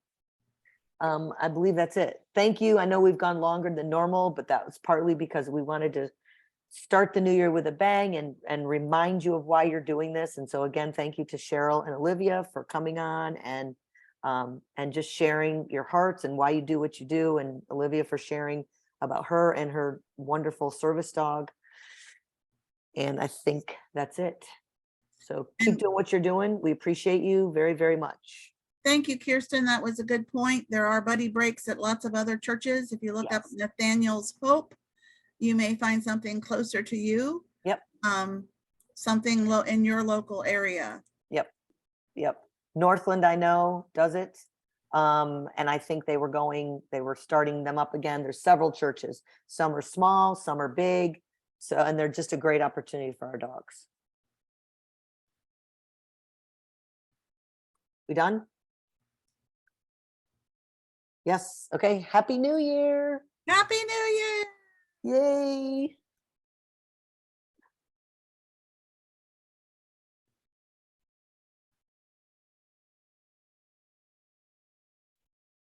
I believe that's it. Thank you. I know we've gone longer than normal, but that was partly because we wanted to start the new year with a bang and remind you of why you're doing this. And so again, thank you to Cheryl and Olivia for coming on and just sharing your hearts and why you do what you do. And Olivia for sharing about her and her wonderful service dog. And I think that's it. So keep doing what you're doing. We appreciate you very, very much. thank you, Kirsten. That was a good point. There are buddy breaks at lots of other churches. If you look up Nathaniel's Hope, you may find something closer to you. Yep. Something low in your local area. Yep. Yep. Northland, I know, does it. And I think they were starting them up again. There's several churches. Some are small, some are big. So, and they're just a great opportunity for our dogs. We done? Yes. Okay. Happy New Year. Happy New Year. Yay.